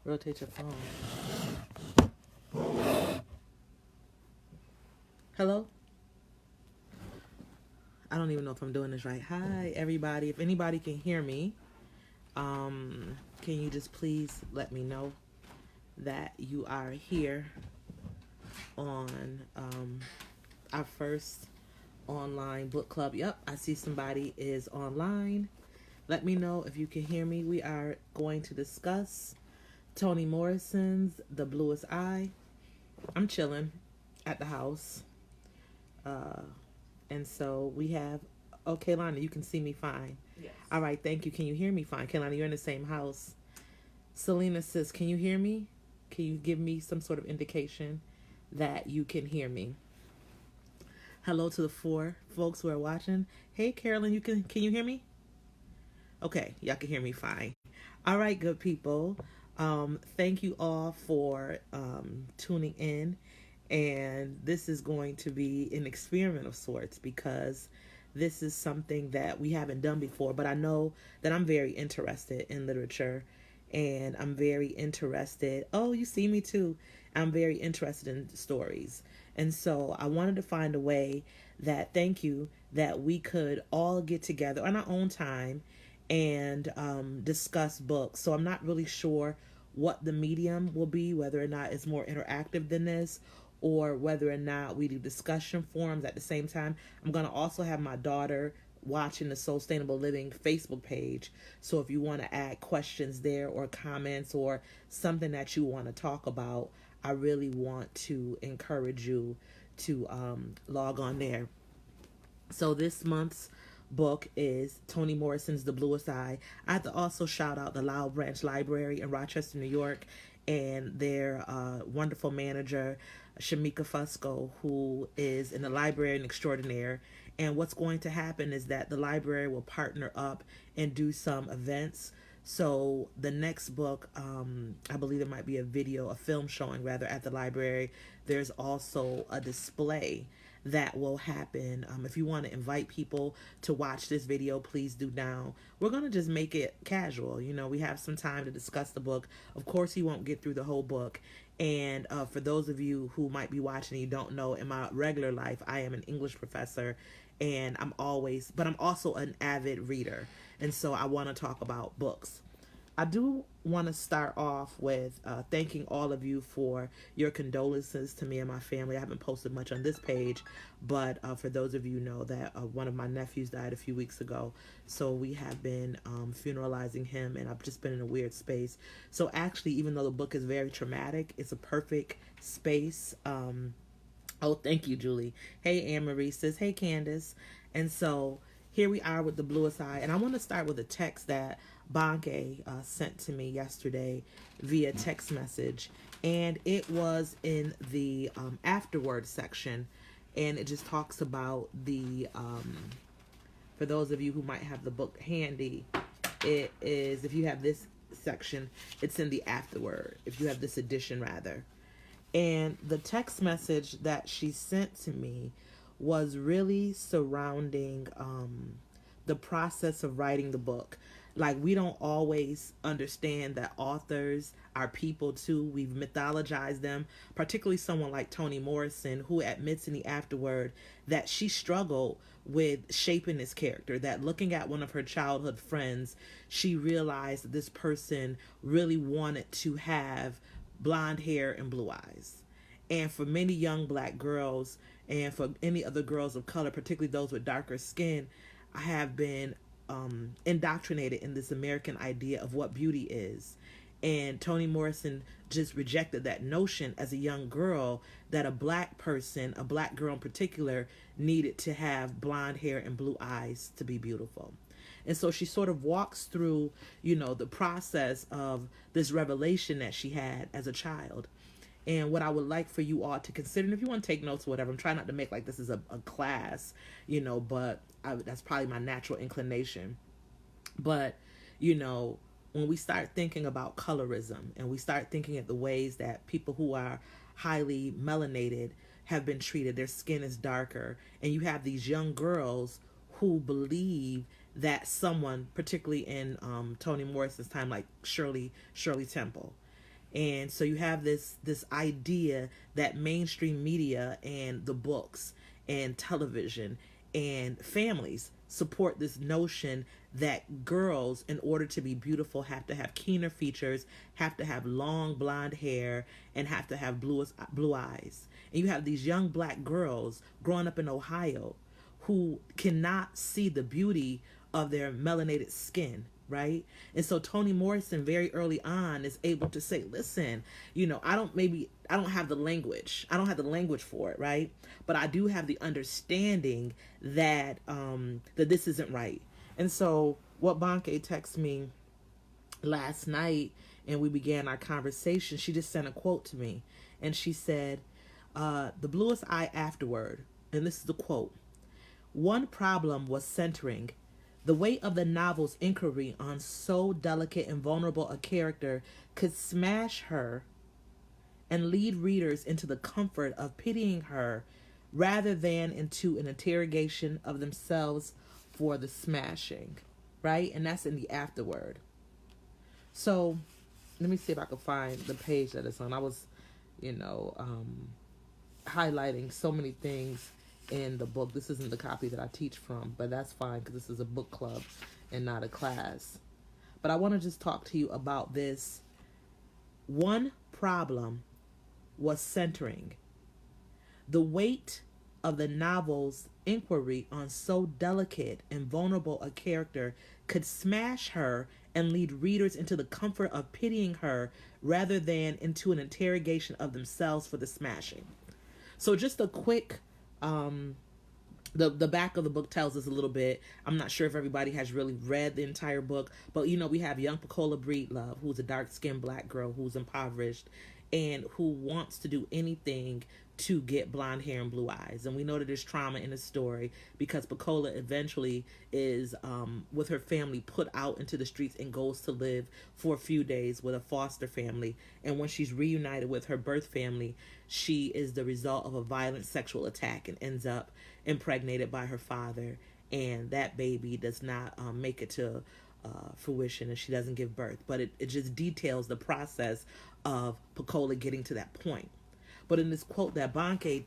Rotate your phone. Hello? I don't even know if I'm doing this right. Hi, everybody. If anybody can hear me, can you just please let me know that you are here on our first online book club? Yep, I see somebody is online. Let me know if you can hear me. We are going to discuss Toni Morrison's The Bluest Eye. I'm chilling at the house. And so we have, oh, Kaylana, you can see me fine. Yes. All right, thank you. Can you hear me fine? Kaylana, you're in the same house. Selena says, can you hear me? Can you give me some sort of indication that you can hear me? Hello to the 4 folks who are watching. Hey, Carolyn, can you hear me? Okay, y'all can hear me fine. All right, good people. Thank you all for tuning in. And this is going to be an experiment of sorts because this is something that we haven't done before. But I know that I'm very interested in literature and I'm very interested. Oh, you see me too. I'm very interested in stories. And so I wanted to find a way that, thank you, that we could all get together on our own time and discuss books. So I'm not really sure what the medium will be, whether or not it's more interactive than this, or whether or not we do discussion forums at the same time. I'm going to also have my daughter watching the Soulstainable Living Facebook page. So if you want to add questions there or comments or something that you want to talk about, I really want to encourage you to log on there. So this month's book is Toni Morrison's The Bluest Eye. I have to also shout out the Loud Branch Library in Rochester, New York, and their wonderful manager, Shamika Fusco, who is an librarian extraordinaire. And what's going to happen is that the library will partner up and do some events. So the next book, I believe there might be a film showing rather at the library. There's also a display that will happen. If you want to invite people to watch this video, please do now. We're going to just make it casual. You know, we have some time to discuss the book. Of course, you won't get through the whole book. And for those of you who might be watching and you don't know, in my regular life, I am an English professor and I'm also an avid reader. And so I want to talk about books. I do want to start off with thanking all of you for your condolences to me and my family. I haven't posted much on this page, but for those of you who know that one of my nephews died a few weeks ago. So we have been funeralizing him, and I've just been in a weird space. So actually, even though the book is very traumatic, it's a perfect space. Oh, thank you, Julie. Hey, Anne-Marie says, hey, Candace. And so here we are with The Bluest Eye. And I want to start with a text that Banke sent to me yesterday via text message. And it was in the afterword section. And it just talks about the, for those of you who might have the book handy, it is, if you have this section, it's in the afterword. If you have this edition, rather. And the text message that she sent to me was really surrounding the process of writing the book. Like, we don't always understand that authors are people too. We've mythologized them, particularly someone like Toni Morrison, who admits in the afterword that she struggled with shaping this character, that looking at one of her childhood friends, she realized that this person really wanted to have blonde hair and blue eyes. And for many young black girls and for any other girls of color, particularly those with darker skin, I have been indoctrinated in this American idea of what beauty is. And Toni Morrison just rejected that notion as a young girl that a black person, a black girl in particular, needed to have blonde hair and blue eyes to be beautiful. And so she sort of walks through, the process of this revelation that she had as a child. And what I would like for you all to consider, and if you want to take notes or whatever, I'm trying not to make like this is a class, but that's probably my natural inclination. But, when we start thinking about colorism and we start thinking of the ways that people who are highly melanated have been treated, their skin is darker, and you have these young girls who believe that someone, particularly in Toni Morrison's time, like Shirley Temple, And so you have this idea that mainstream media and the books and television and families support this notion that girls, in order to be beautiful, have to have keener features, have to have long blonde hair, and have to have blue eyes. And you have these young black girls growing up in Ohio who cannot see the beauty of their melanated skin, right? And so Toni Morrison very early on is able to say, listen, I don't have the language. I don't have the language for it, right? But I do have the understanding that that this isn't right. And so what Banke texted me last night, and we began our conversation, she just sent a quote to me. And she said, the bluest eye afterward, and this is the quote: "One problem was centering. The weight of the novel's inquiry on so delicate and vulnerable a character could smash her and lead readers into the comfort of pitying her rather than into an interrogation of themselves for the smashing," right? And that's in the afterword. So let me see if I can find the page that it's on. I was, highlighting so many things in the book. This isn't the copy that I teach from, but that's fine because this is a book club and not a class. But I want to just talk to you about this. One problem was centering. The weight of the novel's inquiry on so delicate and vulnerable a character could smash her and lead readers into the comfort of pitying her rather than into an interrogation of themselves for the smashing. So just a quick, the back of the book tells us a little bit. I'm not sure if everybody has really read the entire book, but we have young Pecola Breedlove, who's a dark-skinned black girl who's impoverished and who wants to do anything to get blonde hair and blue eyes. And we know that there's trauma in the story because Pecola eventually is, with her family, put out into the streets and goes to live for a few days with a foster family. And when she's reunited with her birth family, she is the result of a violent sexual attack and ends up impregnated by her father. And that baby does not make it to fruition, and she doesn't give birth. But it just details the process of Pecola getting to that point. But in this quote that Banke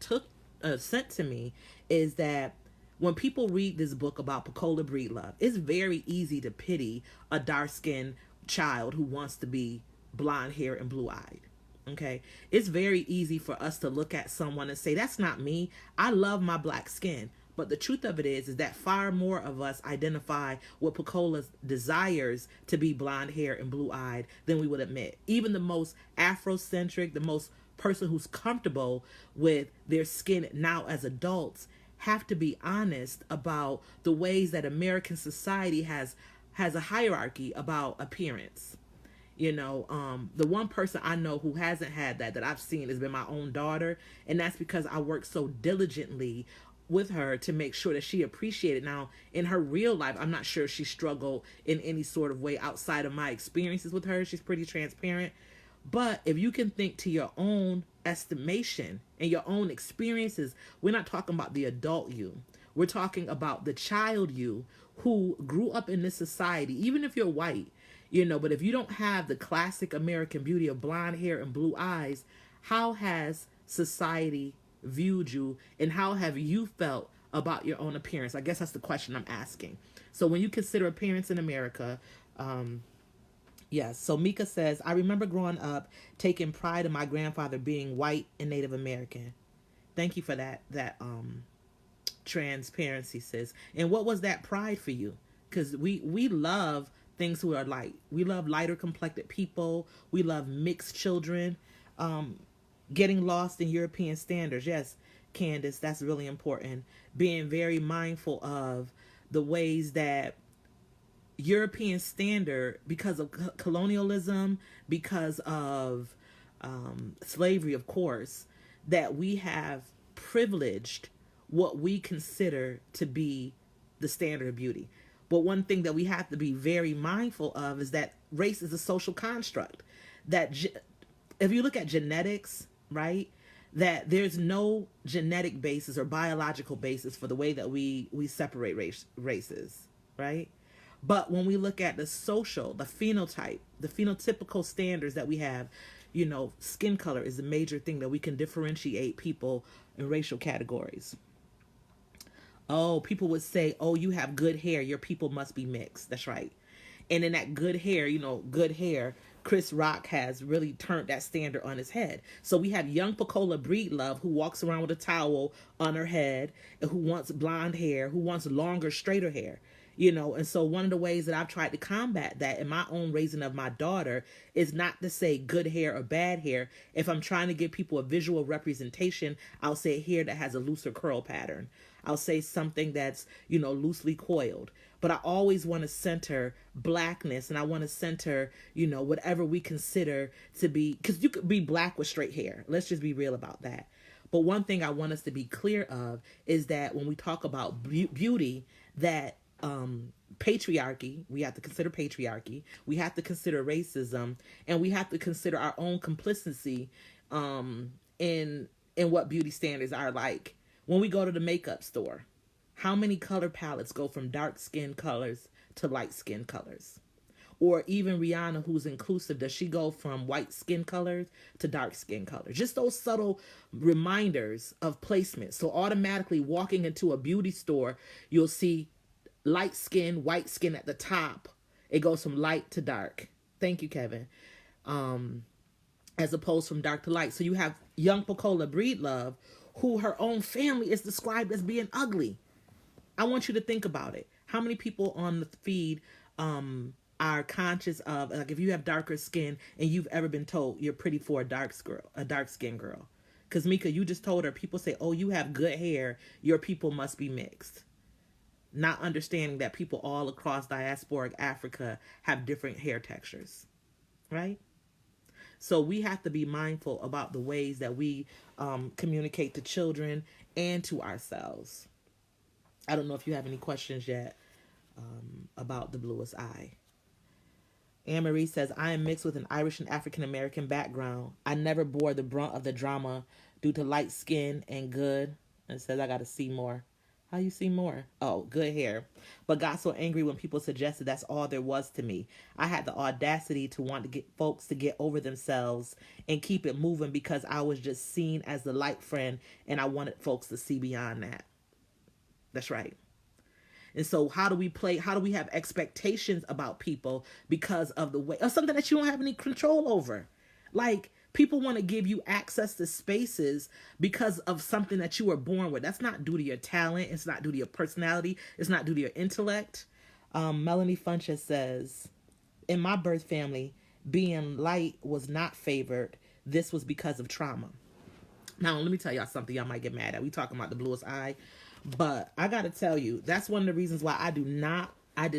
sent to me is that when people read this book about Pecola Breedlove, it's very easy to pity a dark-skinned child who wants to be blonde hair and blue-eyed. Okay? It's very easy for us to look at someone and say, that's not me. I love my black skin. But the truth of it is that far more of us identify with Pecola's desires to be blonde hair and blue-eyed than we would admit. Even the most Afrocentric, the most person who's comfortable with their skin now as adults have to be honest about the ways that American society has a hierarchy about appearance. The one person I know who hasn't had that I've seen has been my own daughter, and that's because I work so diligently with her to make sure that she appreciated. Now, in her real life, I'm not sure she struggled in any sort of way outside of my experiences with her. She's pretty transparent. But if you can think to your own estimation and your own experiences, we're not talking about the adult you. We're talking about the child you who grew up in this society, even if you're white, but if you don't have the classic American beauty of blonde hair and blue eyes, how has society viewed you and how have you felt about your own appearance? I guess that's the question I'm asking. So when you consider appearance in America, yes. So Mika says, I remember growing up taking pride in my grandfather being white and Native American. Thank you for that transparency, sis. And what was that pride for you? Because we love things who are light. We love lighter complected people. We love mixed children. Getting lost in European standards. Yes, Candace, that's really important. Being very mindful of the ways that European standard, because of colonialism, because of slavery, of course, that we have privileged what we consider to be the standard of beauty. But one thing that we have to be very mindful of is that race is a social construct. That if you look at genetics, right, that there's no genetic basis or biological basis for the way that we separate races, right? But when we look at the social, the phenotype, the phenotypical standards that we have, skin color is a major thing that we can differentiate people in racial categories. Oh, people would say, oh, you have good hair, your people must be mixed. That's right. And in that good hair, good hair, Chris Rock has really turned that standard on his head. So we have young Pecola Breedlove, who walks around with a towel on her head, and who wants blonde hair, who wants longer, straighter hair. And so one of the ways that I've tried to combat that in my own raising of my daughter is not to say good hair or bad hair. If I'm trying to give people a visual representation, I'll say hair that has a looser curl pattern. I'll say something that's, loosely coiled. But I always want to center blackness, and I want to center, whatever we consider to be, because you could be black with straight hair. Let's just be real about that. But one thing I want us to be clear of is that when we talk about beauty, that patriarchy, we have to consider patriarchy, we have to consider racism, and we have to consider our own complicity in what beauty standards are like. When we go to the makeup store, how many color palettes go from dark skin colors to light skin colors? Or even Rihanna, who's inclusive, does she go from white skin colors to dark skin colors? Just those subtle reminders of placement. So automatically walking into a beauty store, you'll see light skin, white skin at the top. It goes from light to dark. Thank you, Kevin. As opposed from dark to light. So you have young Pecola Breedlove, who her own family is described as being ugly. I want you to think about it. How many people on the feed are conscious of, like, if you have darker skin and you've ever been told you're pretty for a dark skinned girl? Because Mika, you just told her, people say, oh, you have good hair, your people must be mixed. Not understanding that people all across diasporic Africa have different hair textures, right? So we have to be mindful about the ways that we communicate to children and to ourselves. I don't know if you have any questions yet about the Bluest Eye. Anne-Marie says, I am mixed with an Irish and African-American background. I never bore the brunt of the drama due to light skin and good. And says, I got to see more. How you see more? Oh, good hair. But got so angry when people suggested that's all there was to me. I had the audacity to want to get folks to get over themselves and keep it moving because I was just seen as the light friend and I wanted folks to see beyond that. That's right. And so how do we have expectations about people because of the way, or something that you don't have any control over? Like, people want to give you access to spaces because of something that you were born with. That's not due to your talent. It's not due to your personality. It's not due to your intellect. Melanie Funches says, in my birth family, being light was not favored. This was because of trauma. Now, let me tell y'all something y'all might get mad at. We talking about the Bluest Eye. But I got to tell you, that's one of the reasons why I did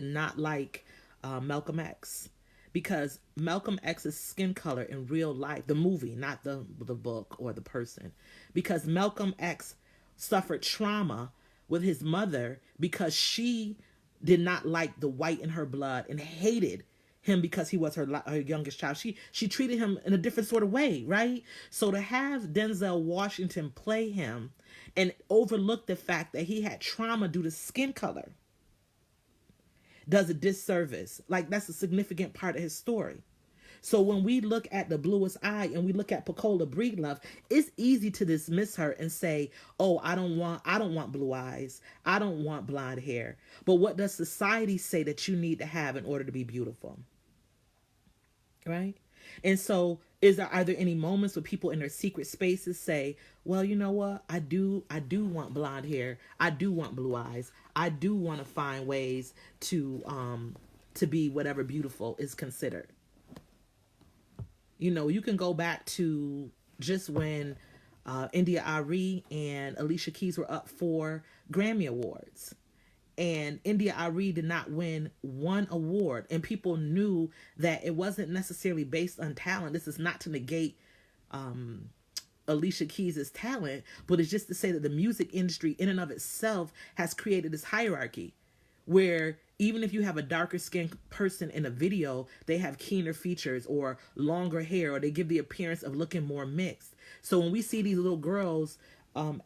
not like Malcolm X. Because Malcolm X's skin color in real life, the movie, not the book or the person, because Malcolm X suffered trauma with his mother because she did not like the white in her blood and hated him because he was her youngest child. She treated him in a different sort of way, right? So to have Denzel Washington play him and overlook the fact that he had trauma due to skin color does a disservice. Like, that's a significant part of his story. So when we look at the Bluest Eye and we look at Pecola Breedlove, it's easy to dismiss her and say, oh, I don't want blue eyes. I don't want blonde hair. But what does society say that you need to have in order to be beautiful? Right? And so are there any moments where people in their secret spaces say, well, you know what? I do want blonde hair. I do want blue eyes. I do want to find ways to be whatever beautiful is considered. You know, you can go back to just when India Arie and Alicia Keys were up for Grammy Awards. And India Arie did not win one award. And people knew that it wasn't necessarily based on talent. This is not to negate Alicia Keys' talent, but it's just to say that the music industry in and of itself has created this hierarchy where even if you have a darker skinned person in a video, they have keener features or longer hair, or they give the appearance of looking more mixed. So when we see these little girls and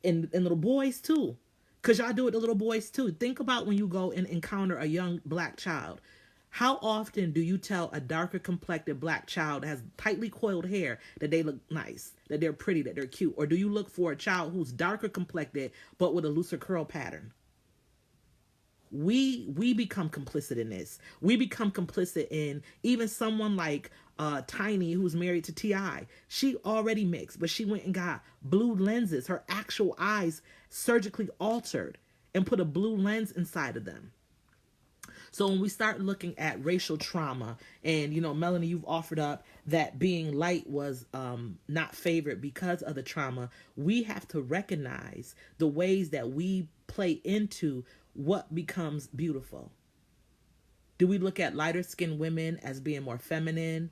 little boys too, because y'all do it to little boys too. Think about when you go and encounter a young black child. How often do you tell a darker complected black child that has tightly coiled hair that they look nice, that they're pretty, that they're cute? Or do you look for a child who's darker complected but with a looser curl pattern? We become complicit in this. We become complicit in even someone like Tiny, who's married to T.I. She already mixed, but she went and got blue lenses, her actual eyes surgically altered, and put a blue lens inside of them. So when we start looking at racial trauma, and Melanie, you've offered up that being light was not favored because of the trauma, we have to recognize the ways that we play into what becomes beautiful. Do we look at lighter skinned women as being more feminine?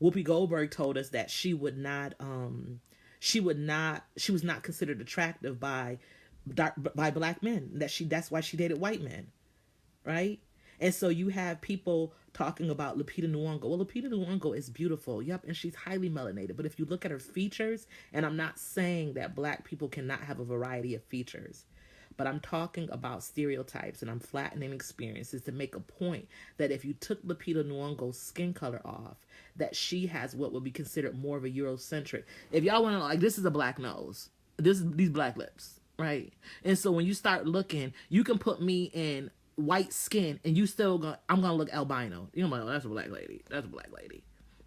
Whoopi Goldberg told us that she was not considered attractive by black men. That's why she dated white men, right? And so you have people talking about Lupita Nyong'o. Well, Lupita Nyong'o is beautiful, yep, and she's highly melanated. But if you look at her features, and I'm not saying that black people cannot have a variety of features, but I'm talking about stereotypes, and I'm flattening experiences to make a point that if you took Lupita Nyong'o's skin color off, that she has what would be considered more of a Eurocentric. If y'all want to, like, this is a black nose, these black lips, right? And so when you start looking, you can put me in white skin and I'm gonna look albino. That's a black lady. That's a black lady.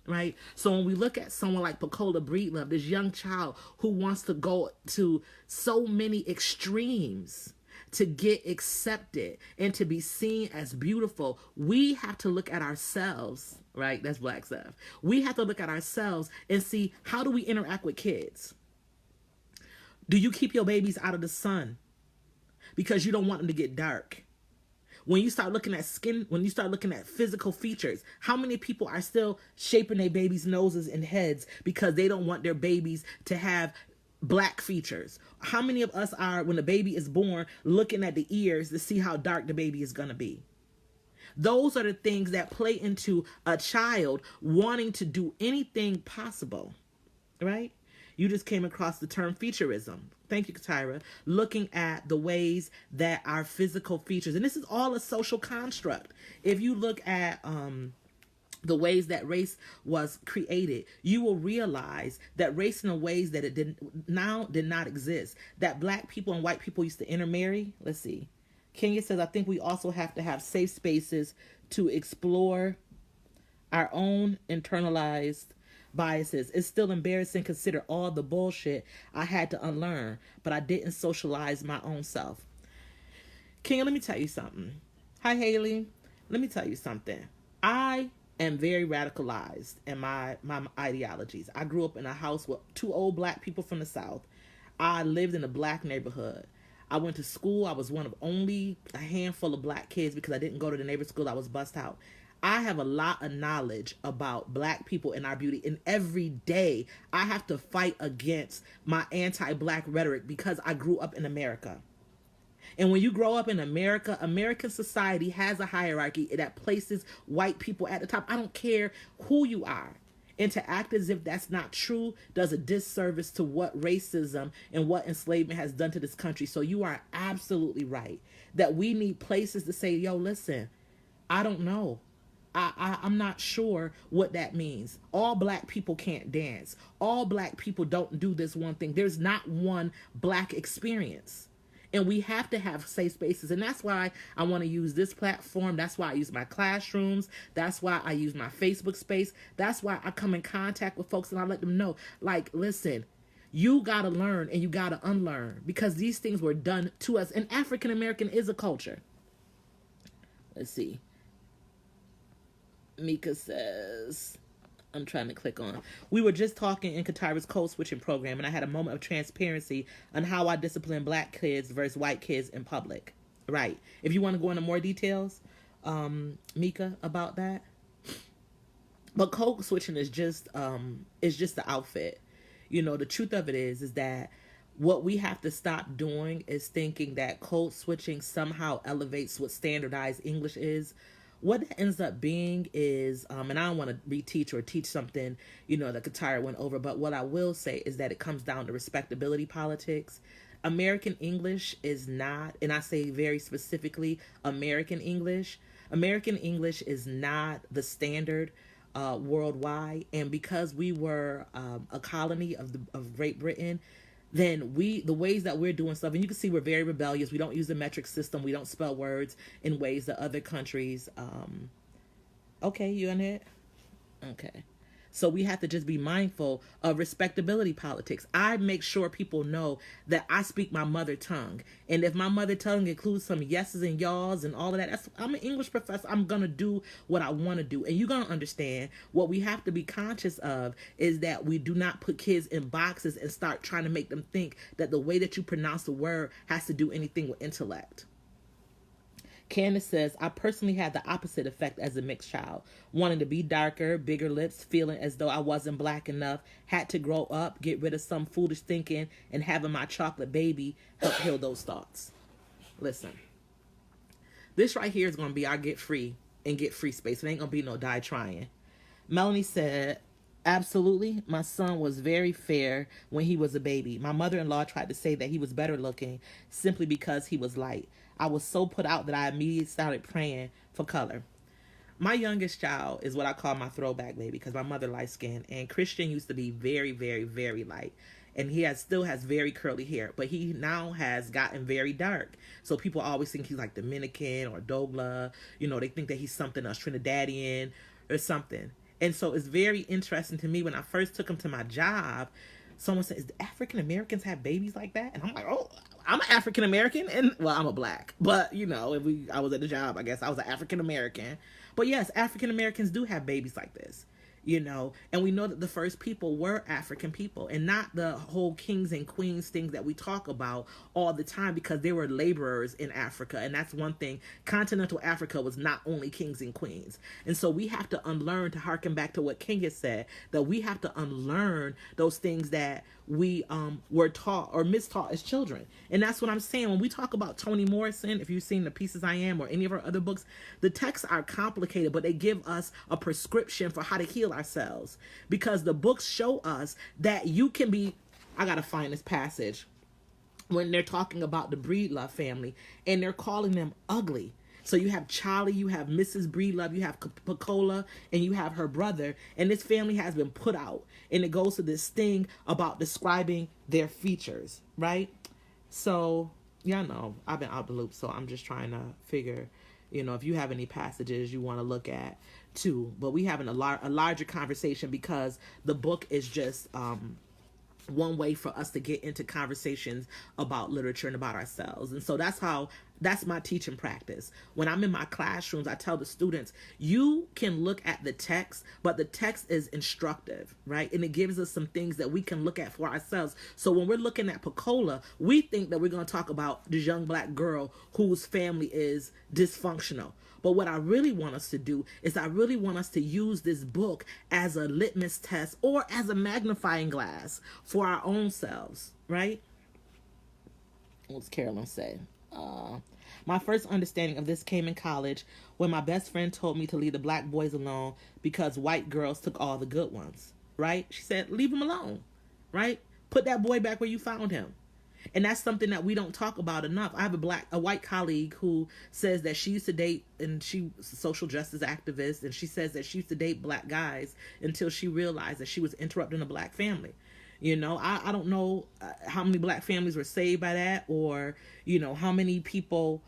Right? So when we look at someone like Pecola Breedlove, this young child who wants to go to so many extremes to get accepted and to be seen as beautiful, we have to look at ourselves, right? That's black stuff. We have to look at ourselves and see, how do we interact with kids? Do you keep your babies out of the sun because you don't want them to get dark? When you start looking at skin, when you start looking at physical features, how many people are still shaping their babies' noses and heads because they don't want their babies to have black features? How many of us are, when the baby is born, looking at the ears to see how dark the baby is going to be? Those are the things that play into a child wanting to do anything possible, right? You just came across the term featureism. Thank you, Katira. Looking at the ways that our physical features, and this is all a social construct. If you look at the ways that race was created, you will realize that race in the ways that it did not exist. That black people and white people used to intermarry. Let's see. Kenya says, I think we also have to have safe spaces to explore our own internalized biases. It's still embarrassing, consider all the bullshit I had to unlearn, but I didn't socialize my own self. Kenya, let me tell you something. Hi, Haley. Let me tell you something. I am very radicalized in my ideologies. I grew up in a house with 2 old black people from the South. I lived in a black neighborhood. I went to school. I was one of only a handful of black kids because I didn't go to the neighborhood school. I was bussed out. I have a lot of knowledge about black people and our beauty, and every day I have to fight against my anti-black rhetoric because I grew up in America. And when you grow up in America, American society has a hierarchy that places white people at the top. I don't care who you are. And to act as if that's not true does a disservice to what racism and what enslavement has done to this country. So you are absolutely right that we need places to say, yo, listen, I don't know. I'm not sure what that means. All black people can't dance. All black people don't do this one thing. There's not one black experience. And we have to have safe spaces. And that's why I want to use this platform. That's why I use my classrooms. That's why I use my Facebook space. That's why I come in contact with folks and I let them know, like, listen, you got to learn and you got to unlearn because these things were done to us. And African American is a culture. Let's see. Mika says, I'm trying to click on. We were just talking in Katira's code switching program, and I had a moment of transparency on how I discipline black kids versus white kids in public. Right. If you want to go into more details, Mika, about that. But code switching is just the outfit. The truth of it is that what we have to stop doing is thinking that code switching somehow elevates what standardized English is. What it ends up being is, and I don't want to reteach or teach something, that Katira went over, but what I will say is that it comes down to respectability politics. American English is not, and I say very specifically American English, American English is not the standard worldwide, and because we were a colony of Great Britain, then the ways that we're doing stuff, and you can see we're very rebellious. We don't use the metric system. We don't spell words in ways that other countries. Okay, you on it? Okay. So we have to just be mindful of respectability politics. I make sure people know that I speak my mother tongue. And if my mother tongue includes some yeses and y'alls and all of that, I'm an English professor. I'm going to do what I want to do. And you're going to understand what we have to be conscious of is that we do not put kids in boxes and start trying to make them think that the way that you pronounce the word has to do anything with intellect. Candace says, I personally had the opposite effect as a mixed child. Wanting to be darker, bigger lips, feeling as though I wasn't black enough, had to grow up, get rid of some foolish thinking, and having my chocolate baby help heal those thoughts. Listen, this right here is going to be our get free and get free space. It ain't going to be no die trying. Melanie said, absolutely. My son was very fair when he was a baby. My mother-in-law tried to say that he was better looking simply because he was light. I was so put out that I immediately started praying for color. My youngest child is what I call my throwback baby because my mother light skinned, and Christian used to be very, very, very light. And he still has very curly hair, but he now has gotten very dark. So people always think he's like Dominican or Dogla. You know, they think that he's something else, Trinidadian or something. And so it's very interesting to me when I first took him to my job, someone says, do African Americans have babies like that? And I'm like, oh, I'm an African American, and well, I'm a black, but you know, I was at the job, I guess I was an African American. But yes, African Americans do have babies like this, you know, and we know that the first people were African people and not the whole kings and queens things that we talk about all the time, because they were laborers in Africa. And that's one thing. Continental Africa was not only kings and queens. And so we have to unlearn, to harken back to what King has said, that we have to unlearn those things that we were taught or mistaught as children. And that's what I'm saying. When we talk about Toni Morrison, if you've seen The Pieces I Am or any of her other books, the texts are complicated, but they give us a prescription for how to heal ourselves, because the books show us that you can be, I gotta find this passage, when they're talking about the Breedlove family and they're calling them ugly. So you have Charlie, you have Mrs. Breedlove, you have Pecola, and you have her brother. And this family has been put out. And it goes to this thing about describing their features, right? So, yeah, no, I've been out the loop. So I'm just trying to figure, you know, if you have any passages you want to look at too. But we having a larger conversation, because the book is just one way for us to get into conversations about literature and about ourselves. And so that's my teaching practice. When I'm in my classrooms, I tell the students, you can look at the text, but the text is instructive, right? And it gives us some things that we can look at for ourselves. So when we're looking at Pecola, we think that we're going to talk about this young black girl whose family is dysfunctional. But what I really want us to do is I really want us to use this book as a litmus test or as a magnifying glass for our own selves, right? What's Carolyn say? My first understanding of this came in college when my best friend told me to leave the black boys alone because white girls took all the good ones, right? She said, leave them alone, right? Put that boy back where you found him. And that's something that we don't talk about enough. I have a white colleague who says that she used to date, and she's a social justice activist, and she says that she used to date black guys until she realized that she was interrupting a black family. You know, I don't know how many black families were saved by that, or, you know, how many people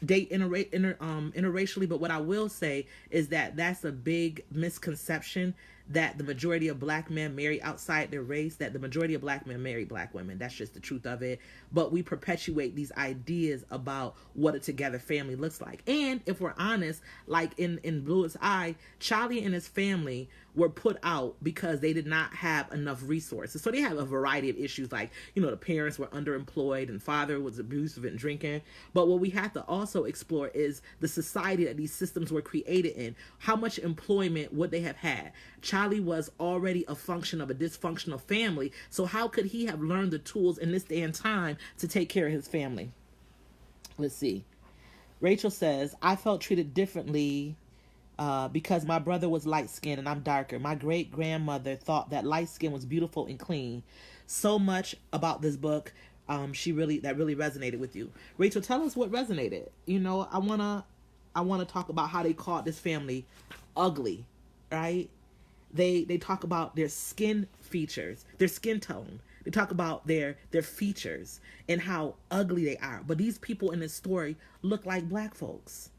date interracially. But what I will say is that that's a big misconception, that the majority of black men marry outside their race, that the majority of black men marry black women. That's just the truth of it. But we perpetuate these ideas about what a together family looks like. And if we're honest, like in Bluest Eye, Charlie and his family were put out because they did not have enough resources. So they have a variety of issues, like, you know, the parents were underemployed and father was abusive and drinking. But what we have to also explore is the society that these systems were created in. How much employment would they have had? Charlie was already a function of a dysfunctional family. So how could he have learned the tools in this day and time to take care of his family? Let's see. Rachel says, I felt treated differently because my brother was light-skinned and I'm darker. My great-grandmother thought that light skin was beautiful and clean. So much about this book, that really resonated with you. Rachel, tell us what resonated. You know, I want to I want to talk about how they called this family ugly, right? They talk about their skin features, their skin tone. They talk about their features and how ugly they are. But these people in this story look like black folks.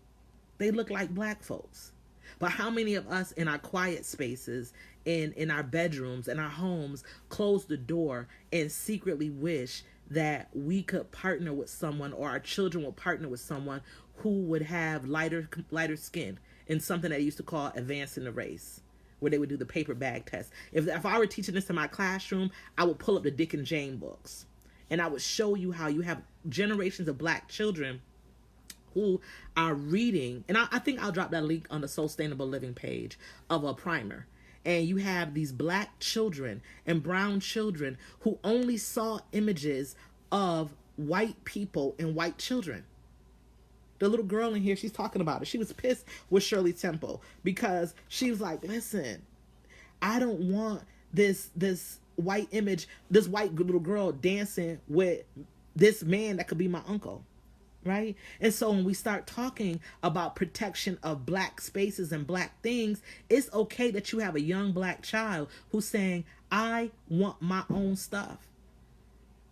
They look like black folks. But how many of us in our quiet spaces, in our bedrooms, in our homes, close the door and secretly wish that we could partner with someone, or our children would partner with someone who would have lighter skin, in something that they used to call advancing the race, where they would do the paper bag test. If I were teaching this in my classroom, I would pull up the Dick and Jane books, and I would show you how you have generations of black children who are reading, and I think I'll drop that link on the Soulstainable Living page of a primer. And you have these black children and brown children who only saw images of white people and white children. The little girl in here, she's talking about it. She was pissed with Shirley Temple because she was like, listen, I don't want this white image, this white little girl dancing with this man that could be my uncle. Right? And so when we start talking about protection of black spaces and black things, it's okay that you have a young black child who's saying, I want my own stuff.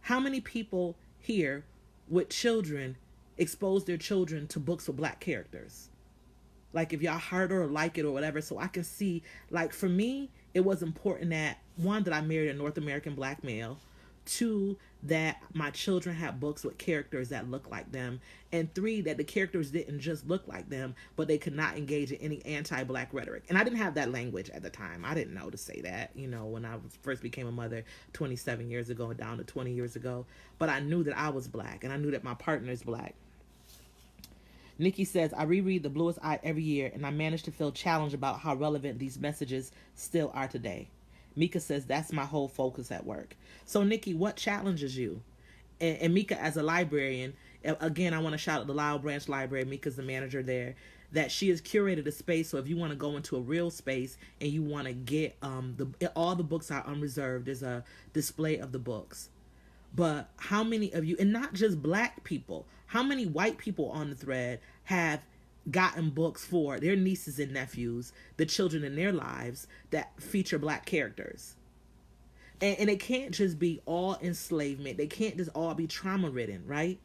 How many people here with children expose their children to books with black characters? Like, if y'all heard or like it or whatever, so I can see, like, for me, it was important that, one, that I married a North American black male, two, that my children had books with characters that look like them, and three, that the characters didn't just look like them, but they could not engage in any anti-black rhetoric. And I didn't have that language at the time. I didn't know to say that, when I first became a mother 27 years ago and down to 20 years ago. But I knew that I was black, and I knew that my partner is black. Nikki says, I reread The Bluest Eye every year, and I manage to feel challenged about how relevant these messages still are today. Mika says, that's my whole focus at work. So, Nikki, what challenges you? And Mika, as a librarian, again, I want to shout out the Lyle Branch Library. Mika's the manager there. That she has curated a space. So if you want to go into a real space and you want to get all the books are unreserved. There's a display of the books. But how many of you, and not just black people, how many white people on the thread have gotten books for their nieces and nephews, the children in their lives, that feature black characters? And it can't just be all enslavement. They can't just all be trauma ridden, right?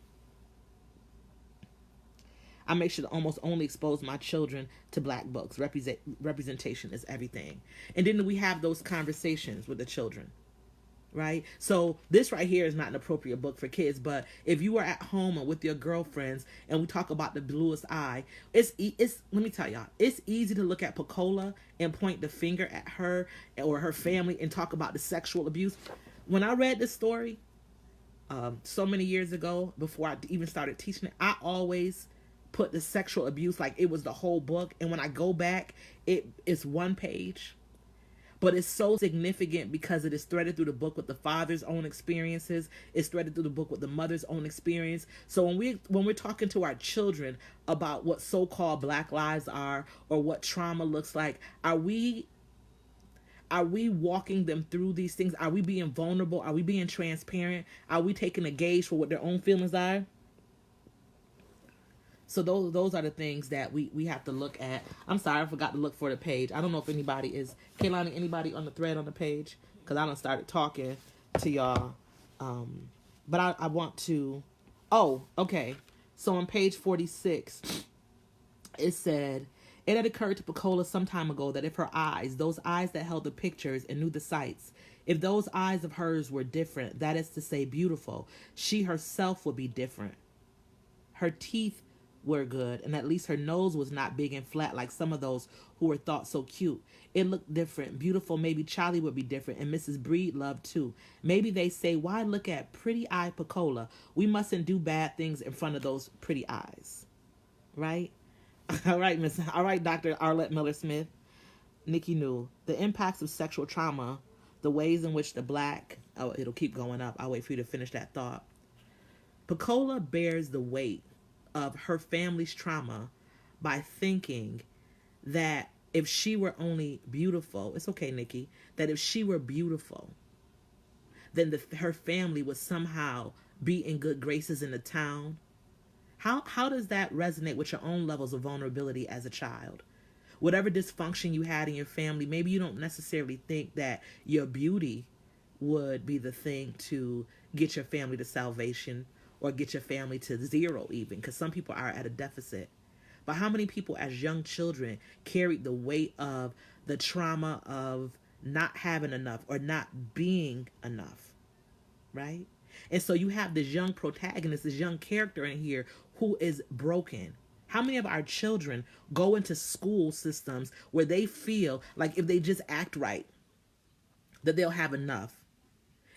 I make sure to almost only expose my children to black books. Representation is everything. And then we have those conversations with the children, right? So this right here is not an appropriate book for kids, but if you are at home or with your girlfriends and we talk about The Bluest Eye, it's let me tell y'all, it's easy to look at Pecola and point the finger at her or her family and talk about the sexual abuse. When I read this story so many years ago, before I even started teaching it, I always put the sexual abuse like it was the whole book. And when I go back, it's one page. But it's so significant because it is threaded through the book with the father's own experiences. It's threaded through the book with the mother's own experience. So when we're talking to our children about what so-called black lives are or what trauma looks like, are we walking them through these things? Are we being vulnerable? Are we being transparent? Are we taking a gauge for what their own feelings are? So those are the things that we have to look at. I'm sorry, I forgot to look for the page. I don't know if anybody is, Kaylani, anybody on the thread on the page? Because I done started talking to y'all. But I want to, okay. So on page 46, it said, it had occurred to Pecola some time ago that if her eyes, those eyes that held the pictures and knew the sights, if those eyes of hers were different, that is to say beautiful, she herself would be different. Her teeth were good, and at least her nose was not big and flat like some of those who were thought so cute. It looked different, beautiful. Maybe Charlie would be different, and Mrs. Breedlove too. Maybe they say, why look at pretty eye Pecola? We mustn't do bad things in front of those pretty eyes, right? All right, Dr. Arlette Miller-Smith. Nikki New, the impacts of sexual trauma, the ways in which the black, it'll keep going up. I'll wait for you to finish that thought. Pecola bears the weight of her family's trauma by thinking that if she were only beautiful, it's okay, Nikki, that if she were beautiful, then her family would somehow be in good graces in the town, How does that resonate with your own levels of vulnerability as a child? Whatever dysfunction you had in your family, maybe you don't necessarily think that your beauty would be the thing to get your family to salvation or get your family to zero even, because some people are at a deficit. But how many people as young children carried the weight of the trauma of not having enough or not being enough, right? And so you have this young protagonist, this young character in here who is broken. How many of our children go into school systems where they feel like if they just act right, that they'll have enough?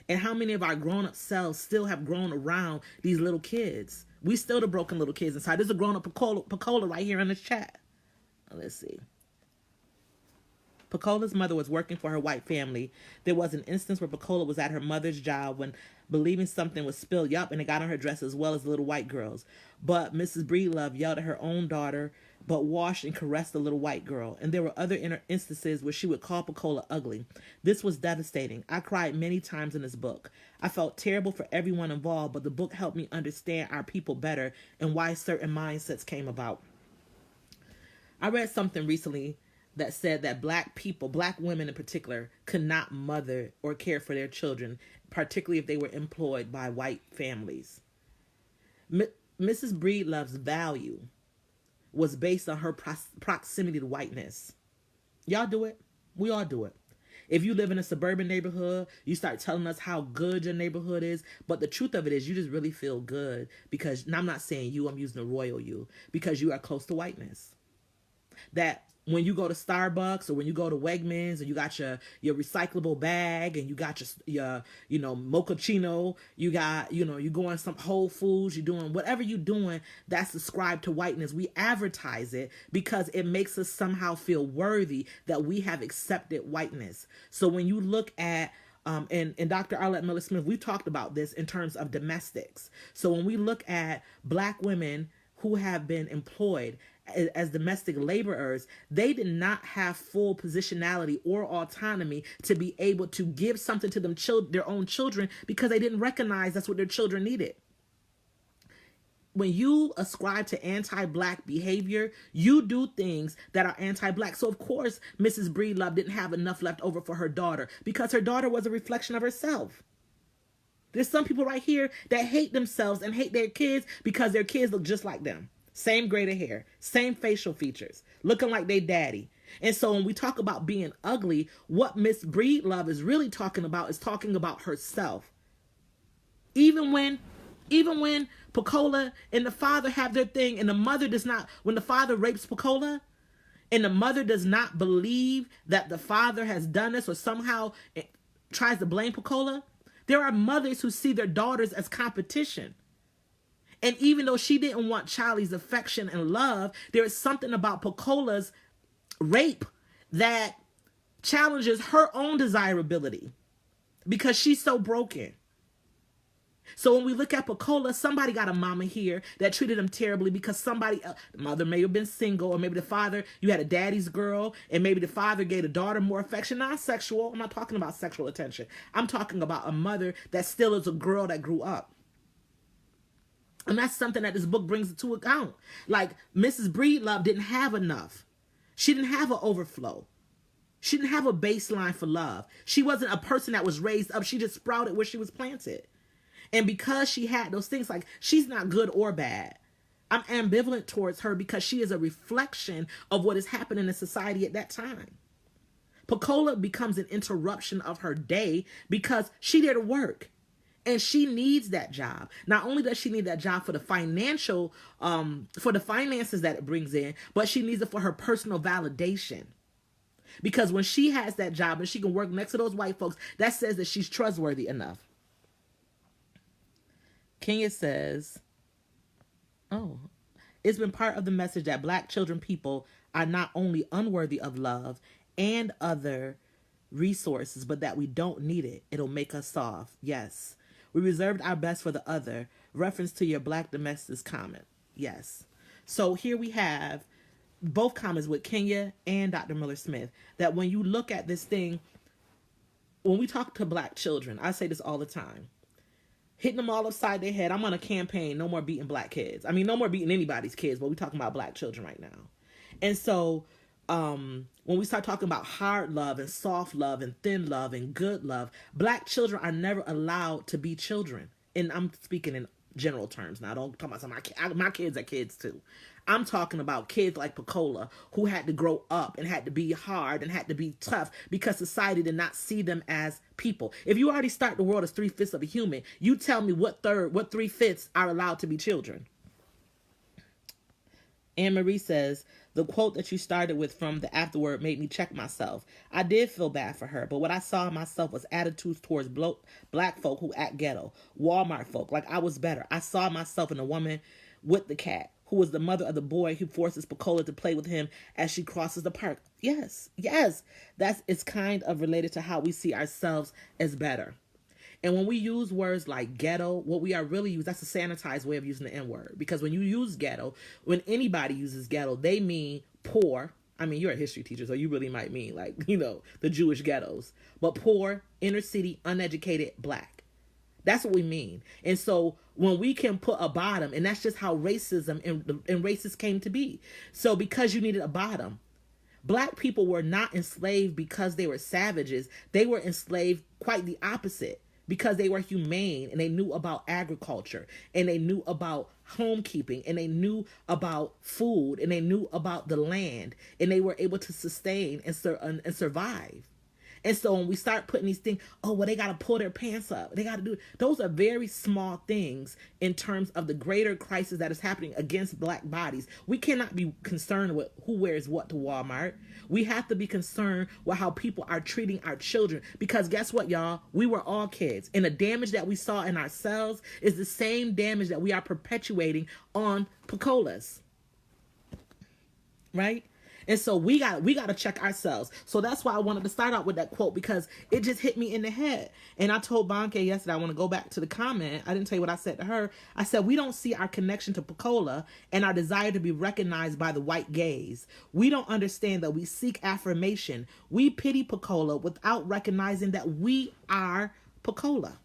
And how many of our grown-up selves still have grown around these little kids? We still the broken little kids inside. There's a grown-up Pecola right here in this chat. Let's see. Pecola's mother was working for her white family. There was an instance where Pecola was at her mother's job when believing something was spilled. Yup, and it got on her dress as well as the little white girls. But Mrs. Breedlove yelled at her own daughter, but washed and caressed the little white girl. And there were other instances where she would call Pecola ugly. This was devastating. I cried many times in this book. I felt terrible for everyone involved, but the book helped me understand our people better and why certain mindsets came about. I read something recently that said that Black people, Black women in particular, could not mother or care for their children, particularly if they were employed by white families. Mrs. Breedlove's value was based on her proximity to whiteness. Y'all do it. We all do it. If you live in a suburban neighborhood, you start telling us how good your neighborhood is. But the truth of it is you just really feel good because, and I'm not saying you, I'm using the royal you, because you are close to whiteness. That when you go to Starbucks or when you go to Wegmans and you got your recyclable bag and you got your mochaccino, you got, you go in some Whole Foods, you're doing whatever you're doing that's ascribed to whiteness. We advertise it because it makes us somehow feel worthy that we have accepted whiteness. So when you look at and Dr. Arlette Miller Smith, we've talked about this in terms of domestics. So when we look at Black women who have been employed as domestic laborers, they did not have full positionality or autonomy to be able to give something to them their own children because they didn't recognize that's what their children needed. When you ascribe to anti-Black behavior, you do things that are anti-Black. So of course, Mrs. Breedlove didn't have enough left over for her daughter because her daughter was a reflection of herself. There's some people right here that hate themselves and hate their kids because their kids look just like them. Same grade of hair, same facial features, looking like they daddy. And so when we talk about being ugly, what Miss Breedlove is really talking about is talking about herself. Even when Pecola and the father have their thing and the mother does not, when the father rapes Pecola and the mother does not believe that the father has done this or somehow tries to blame Pecola, there are mothers who see their daughters as competition. And even though she didn't want Charlie's affection and love, there is something about Pecola's rape that challenges her own desirability because she's so broken. So when we look at Pecola, somebody got a mama here that treated him terribly because somebody else, the mother may have been single, or maybe the father, you had a daddy's girl, and maybe the father gave the daughter more affection. Not sexual. I'm not talking about sexual attention. I'm talking about a mother that still is a girl that grew up. And that's something that this book brings into account. Like, Mrs. Breedlove didn't have enough. She didn't have an overflow. She didn't have a baseline for love. She wasn't a person that was raised up. She just sprouted where she was planted. And because she had those things, like, she's not good or bad. I'm ambivalent towards her because she is a reflection of what is happening in society at that time. Pecola becomes an interruption of her day because she did work. And she needs that job. Not only does she need that job for the financial, for the finances that it brings in, but she needs it for her personal validation. Because when she has that job and she can work next to those white folks, that says that she's trustworthy enough. Kenya says, it's been part of the message that Black children people are not only unworthy of love and other resources, but that we don't need it. It'll make us soft. Yes. We reserved our best for the other. Reference to your Black domestics comment. Yes. So here we have both comments with Kenya and Dr. Miller Smith, that when you look at this thing, when we talk to Black children, I say this all the time. hitting them all upside their head. I'm on a campaign, no more beating black kids. I mean, no more beating anybody's kids, but we're talking about black children right now. And so when we start talking about hard love and soft love and thin love and good love, black children are never allowed to be children. And I'm speaking in general terms now. Don't talk about my kids are kids too. I'm talking about kids like Pecola who had to grow up and had to be hard and had to be tough because society did not see them as people. If you already start the world as 3/5 of a human, you tell me what 3/5 are allowed to be children. Anne Marie says, the quote that you started with from the afterword made me check myself. I did feel bad for her, but what I saw in myself was attitudes towards black folk who act ghetto, Walmart folk, like I was better. I saw myself in a woman with the cat, who was the mother of the boy who forces Pecola to play with him as she crosses the park. Yes, it's kind of related to how we see ourselves as better. And when we use words like ghetto, what we are really using, that's a sanitized way of using the N-word. Because when you use ghetto, when anybody uses ghetto, they mean poor. I mean, you're a history teacher, so you really might mean like, the Jewish ghettos. But poor, inner city, uneducated, black. That's what we mean. And so when we can put a bottom, and that's just how racism and racists came to be. So because you needed a bottom, black people were not enslaved because they were savages. They were enslaved quite the opposite. Because they were humane and they knew about agriculture and they knew about homekeeping and they knew about food and they knew about the land and they were able to sustain and survive. And so when we start putting these things, oh, well, they got to pull their pants up. They got to do, those are very small things in terms of the greater crisis that is happening against black bodies. We cannot be concerned with who wears what to Walmart. We have to be concerned with how people are treating our children. Because guess what, y'all? We were all kids. And the damage that we saw in ourselves is the same damage that we are perpetuating on Pecolas. Right? And so we got to check ourselves. So that's why I wanted to start out with that quote, because it just hit me in the head. And I told Bonke yesterday, I want to go back to the comment. I didn't tell you what I said to her. I said, we don't see our connection to Pecola and our desire to be recognized by the white gaze. We don't understand that we seek affirmation. We pity Pecola without recognizing that we are Pecola.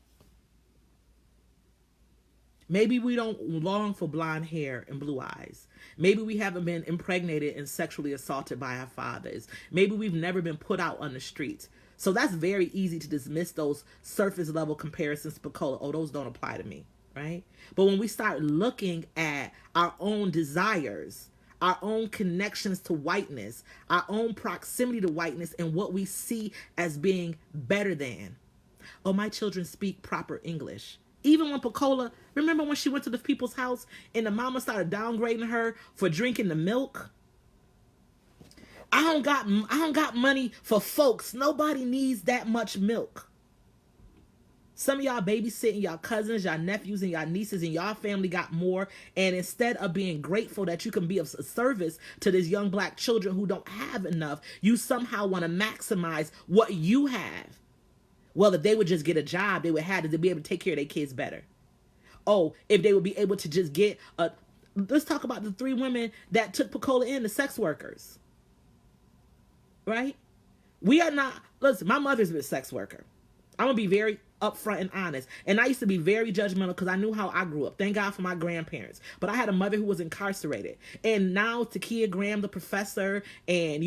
Maybe we don't long for blonde hair and blue eyes. Maybe we haven't been impregnated and sexually assaulted by our fathers. Maybe we've never been put out on the streets. So that's very easy to dismiss those surface level comparisons to Pecola. Oh, those don't apply to me, right? But when we start looking at our own desires, our own connections to whiteness, our own proximity to whiteness, and what we see as being better than. Oh, my children speak proper English. Even when Pecola, remember when she went to the people's house and the mama started downgrading her for drinking the milk? I don't got money for folks. Nobody needs that much milk. Some of y'all babysitting y'all cousins, y'all nephews, and y'all nieces, and y'all family got more. And instead of being grateful that you can be of service to these young black children who don't have enough, you somehow want to maximize what you have. Well, if they would just get a job, they would have to be able to take care of their kids better. Oh, if they would be able to just get a... Let's talk about the 3 women that took Pecola in, the sex workers. Right? We are not... Listen, my mother's been a sex worker. I'm going to be very upfront and honest. And I used to be very judgmental because I knew how I grew up. Thank God for my grandparents. But I had a mother who was incarcerated. And now Takia Graham, the professor, and,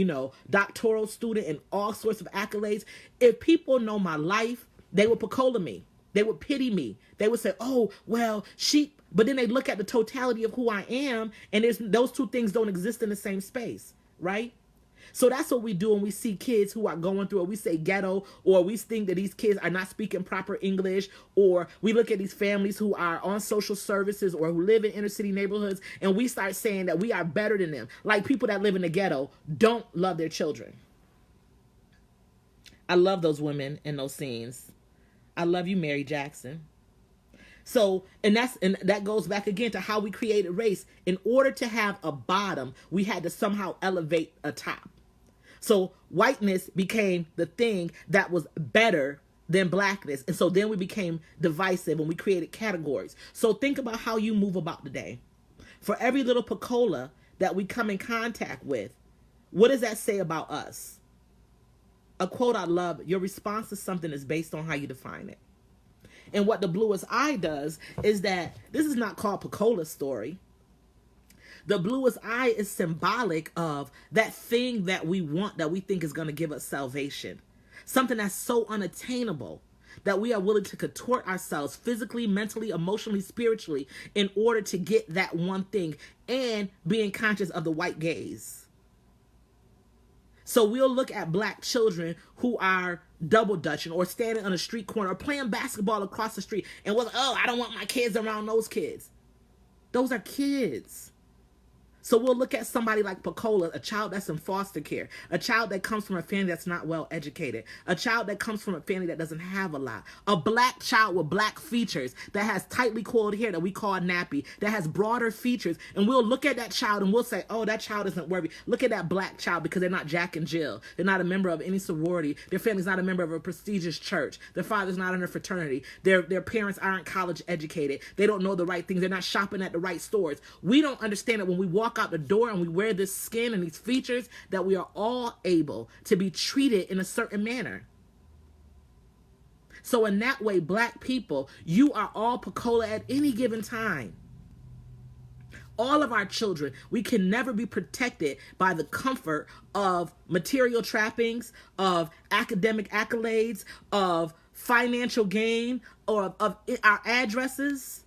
doctoral student and all sorts of accolades. If people know my life, they would Pecola me. They would pity me. They would say, oh, well, she... But then they look at the totality of who I am, and those two things don't exist in the same space, right? So that's what we do when we see kids who are going through, or we say ghetto, or we think that these kids are not speaking proper English, or we look at these families who are on social services or who live in inner city neighborhoods, and we start saying that we are better than them. Like people that live in the ghetto don't love their children. I love those women in those scenes. I love you, Mary Jackson. So, and that goes back again to how we created race. In order to have a bottom, we had to somehow elevate a top. So whiteness became the thing that was better than blackness. And so then we became divisive and we created categories. So think about how you move about today. For every little Pecola that we come in contact with, what does that say about us? A quote I love, your response to something is based on how you define it. And what the Bluest Eye does is that this is not called Pecola's story. The Bluest Eye is symbolic of that thing that we want, that we think is going to give us salvation. Something that's so unattainable that we are willing to contort ourselves physically, mentally, emotionally, spiritually in order to get that one thing, and being conscious of the white gaze. So we'll look at black children who are double dutching or standing on a street corner or playing basketball across the street, and we're like, oh, I don't want my kids around those kids. Those are kids. So we'll look at somebody like Pecola, a child that's in foster care, a child that comes from a family that's not well educated, a child that comes from a family that doesn't have a lot, a black child with black features that has tightly coiled hair that we call nappy, that has broader features, and we'll look at that child and we'll say, oh, that child isn't worthy. Look at that black child because they're not Jack and Jill. They're not a member of any sorority. Their family's not a member of a prestigious church. Their father's not in a fraternity. Their parents aren't college educated. They don't know the right things. They're not shopping at the right stores. We don't understand that when we walk out the door and we wear this skin and these features, that we are all able to be treated in a certain manner. So in that way, black people, you are all Pecola at any given time. All of our children, we can never be protected by the comfort of material trappings, of academic accolades, of financial gain, or of our addresses.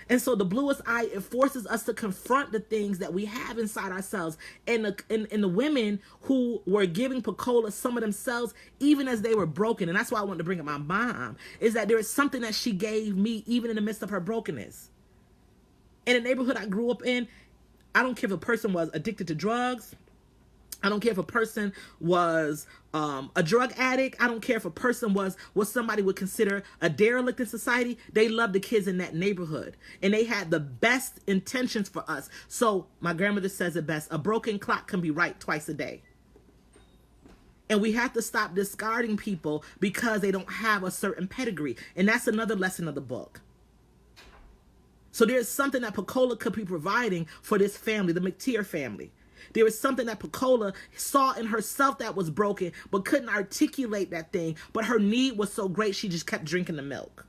And so the Bluest Eye, it forces us to confront the things that we have inside ourselves. And the women who were giving Pecola some of themselves, even as they were broken, and that's why I wanted to bring up my mom, is that there is something that she gave me even in the midst of her brokenness. In the neighborhood I grew up in, I don't care if a person was addicted to drugs. I don't care if a person was a drug addict. I don't care if a person was what somebody would consider a derelict in society. They loved the kids in that neighborhood, and they had the best intentions for us. So my grandmother says it best: a broken clock can be right twice a day. And we have to stop discarding people because they don't have a certain pedigree. And that's another lesson of the book. So there's something that Pecola could be providing for this family, the McTeer family. There was something that Pecola saw in herself that was broken, but couldn't articulate that thing. But her need was so great, she just kept drinking the milk.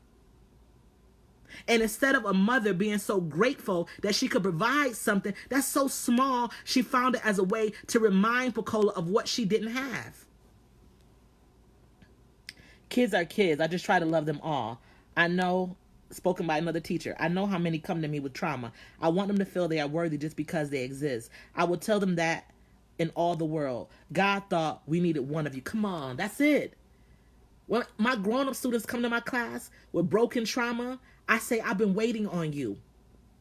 And instead of a mother being so grateful that she could provide something that's so small, she found it as a way to remind Pecola of what she didn't have. Kids are kids. I just try to love them all. I know, spoken by another teacher, I know how many come to me with trauma. I want them to feel they are worthy just because they exist. I will tell them that in all the world. God thought we needed one of you. Come on, that's it. When my grown-up students come to my class with broken trauma, I say, I've been waiting on you.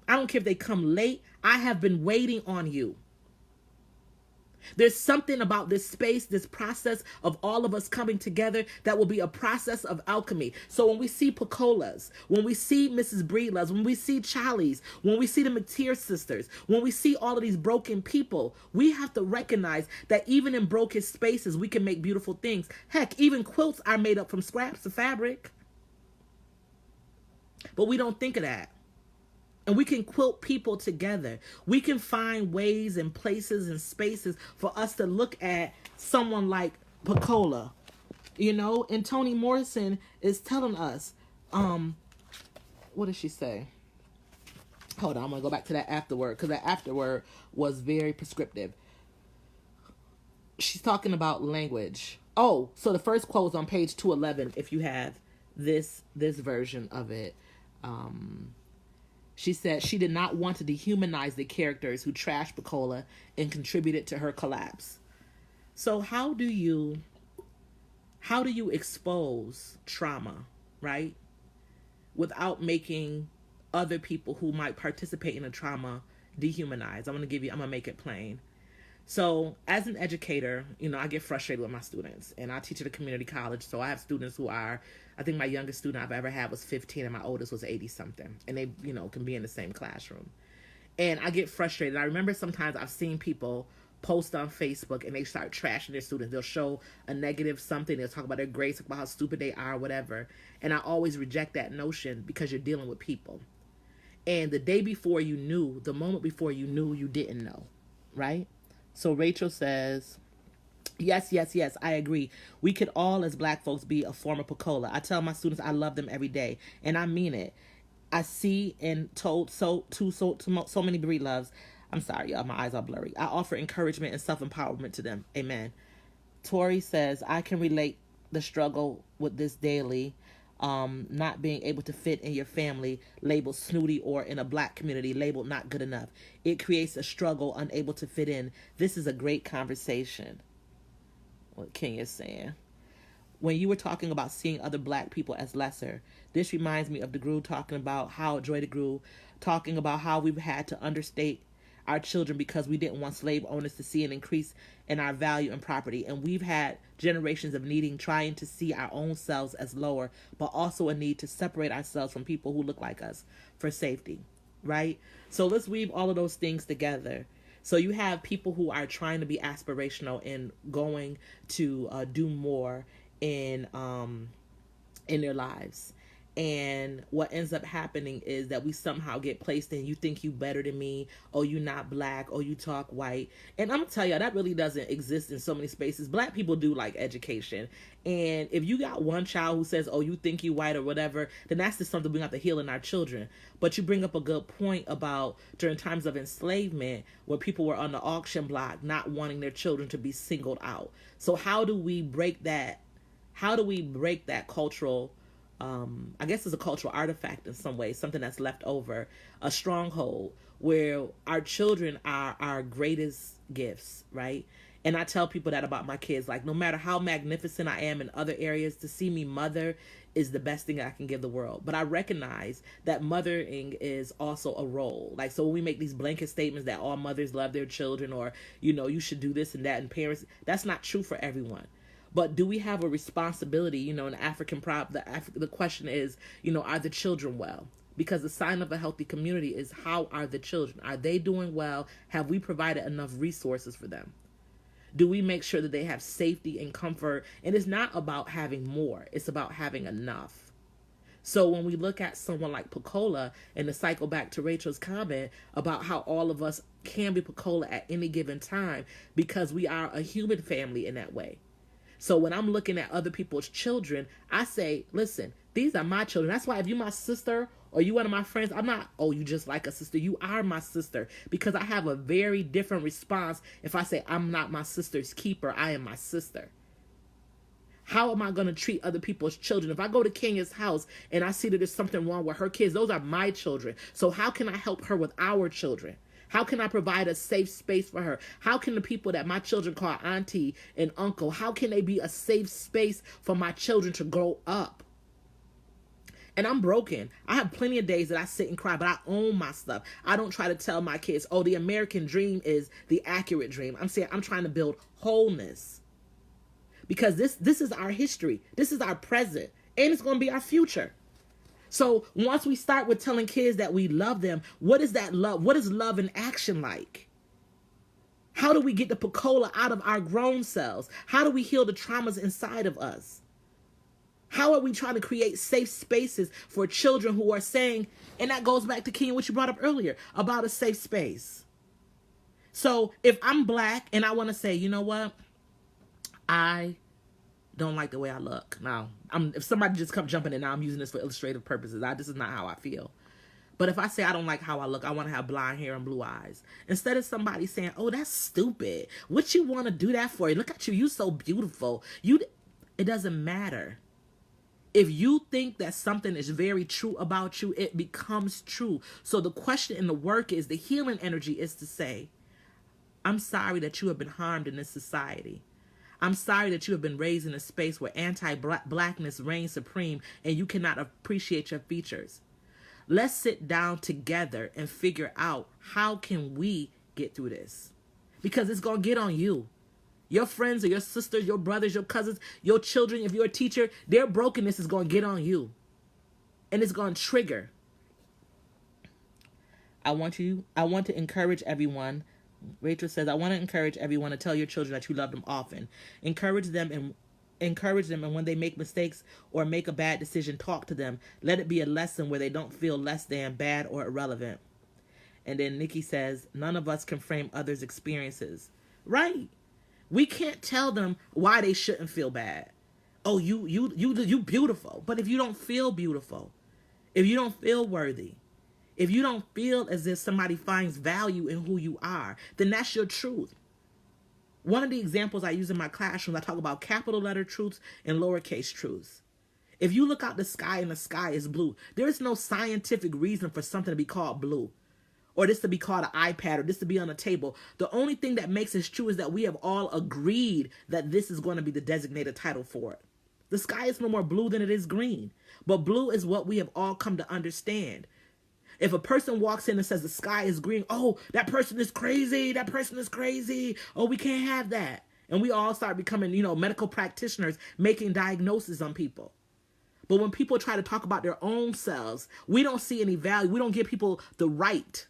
I don't care if they come late. I have been waiting on you. There's something about this space, this process of all of us coming together that will be a process of alchemy. So when we see Pecolas, when we see Mrs. Breedlove's, when we see Charlie's, when we see the McTeer sisters, when we see all of these broken people, we have to recognize that even in broken spaces, we can make beautiful things. Heck, even quilts are made up from scraps of fabric. But we don't think of that. And we can quilt people together. We can find ways and places and spaces for us to look at someone like Pecola, you know? And Toni Morrison is telling us, what does she say? Hold on, I'm going to go back to that afterword, because that afterword was very prescriptive. She's talking about language. Oh, so the first quote was on page 211, if you have this version of it. She said she did not want to dehumanize the characters who trashed Pecola and contributed to her collapse. So how do you expose trauma, right? Without making other people who might participate in a trauma dehumanize. I'm gonna make it plain. So as an educator, you know, I get frustrated with my students, and I teach at a community college. So I have students who are, I think my youngest student I've ever had was 15 and my oldest was 80 something. And they, you know, can be in the same classroom. And I get frustrated. I remember sometimes I've seen people post on Facebook and they start trashing their students. They'll show a negative something. They'll talk about their grades, talk about how stupid they are, whatever. And I always reject that notion because you're dealing with people. And the day before you knew, the moment before you knew, you didn't know, right? So Rachel says, Yes, yes, yes, I agree. We could all, as Black folks, be a form of Pecola. I tell my students I love them every day, and I mean it. I see and told so many breed loves. I'm sorry, y'all, my eyes are blurry. I offer encouragement and self empowerment to them. Amen. Tori says, I can relate the struggle with this daily. Not being able to fit in your family, labeled snooty, or in a Black community, labeled not good enough. It creates a struggle, unable to fit in. This is a great conversation. What Kenya's saying. When you were talking about seeing other Black people as lesser, this reminds me of the Gru talking about how Joy the Gru talking about how we've had to understate our children because we didn't want slave owners to see an increase in our value and property. And we've had generations of trying to see our own selves as lower, but also a need to separate ourselves from people who look like us for safety, right? So let's weave all of those things together. So you have people who are trying to be aspirational and going to do more in their lives. And what ends up happening is that we somehow get placed in, you think you better than me, or you not Black, or you talk white. And I'm gonna tell you, that really doesn't exist in so many spaces. Black people do like education. And if you got one child who says, oh, you think you white or whatever, then that's just something we have to heal in our children. But you bring up a good point about during times of enslavement, where people were on the auction block not wanting their children to be singled out. So how do we break that? How do we break that cultural I guess it's a cultural artifact in some way, something that's left over, a stronghold where our children are our greatest gifts, right? And I tell people that about my kids, like no matter how magnificent I am in other areas, to see me mother is the best thing I can give the world. But I recognize that mothering is also a role. Like, so when we make these blanket statements that all mothers love their children, or, you know, you should do this and that, and parents, that's not true for everyone. But do we have a responsibility, you know, in African the question is, you know, are the children well? Because the sign of a healthy community is, how are the children? Are they doing well? Have we provided enough resources for them? Do we make sure that they have safety and comfort? And it's not about having more. It's about having enough. So when we look at someone like Pecola, and to cycle back to Rachel's comment about how all of us can be Pecola at any given time, because we are a human family in that way. So when I'm looking at other people's children, I say, listen, these are my children. That's why if you're my sister or you one of my friends, I'm not, oh, you just like a sister. You are my sister, because I have a very different response if I say I'm not my sister's keeper. I am my sister. How am I going to treat other people's children? If I go to Kenya's house and I see that there's something wrong with her kids, those are my children. So how can I help her with our children? How can I provide a safe space for her? How can the people that my children call auntie and uncle, how can they be a safe space for my children to grow up? And I'm broken. I have plenty of days that I sit and cry, but I own my stuff. I don't try to tell my kids, oh, the American dream is the accurate dream. I'm saying I'm trying to build wholeness. Because this is our history. This is our present. And it's going to be our future. So once we start with telling kids that we love them, what is that love? What is love in action like? How do we get the Pecola out of our grown selves? How do we heal the traumas inside of us? How are we trying to create safe spaces for children who are saying, and that goes back to Kenya, what you brought up earlier about a safe space. So if I'm Black and I want to say, you know what? I don't like the way I look. Now, if somebody just come jumping in, now I'm using this for illustrative purposes. This is not how I feel. But if I say I don't like how I look, I want to have blonde hair and blue eyes. Instead of somebody saying, oh, that's stupid. What you want to do that for? Look at you. You so beautiful. It doesn't matter. If you think that something is very true about you, it becomes true. So the question in the work is, the healing energy is to say, I'm sorry that you have been harmed in this society. I'm sorry that you have been raised in a space where anti-Blackness reigns supreme and you cannot appreciate your features. Let's sit down together and figure out, how can we get through this? Because it's going to get on you. Your friends or your sisters, your brothers, your cousins, your children, if you're a teacher, their brokenness is going to get on you. And it's going to trigger. I want to encourage everyone. Rachel says, I want to encourage everyone to tell your children that you love them often. Encourage them, and when they make mistakes or make a bad decision, talk to them. Let it be a lesson where they don't feel less than, bad, or irrelevant. And then Nikki says, none of us can frame others' experiences. Right. We can't tell them why they shouldn't feel bad. Oh, you beautiful. But if you don't feel beautiful, if you don't feel worthy, if you don't feel as if somebody finds value in who you are, then that's your truth. One of the examples I use in my classroom, I talk about capital letter truths and lowercase truths. If you look out the sky and the sky is blue, there is no scientific reason for something to be called blue, or this to be called an iPad, or this to be on a table. The only thing that makes this true is that we have all agreed that this is going to be the designated title for it. The sky is no more blue than it is green, but blue is what we have all come to understand. If a person walks in and says the sky is green, oh, that person is crazy, that person is crazy, oh, we can't have that. And we all start becoming, medical practitioners making diagnoses on people. But when people try to talk about their own selves, we don't see any value. We don't give people the right,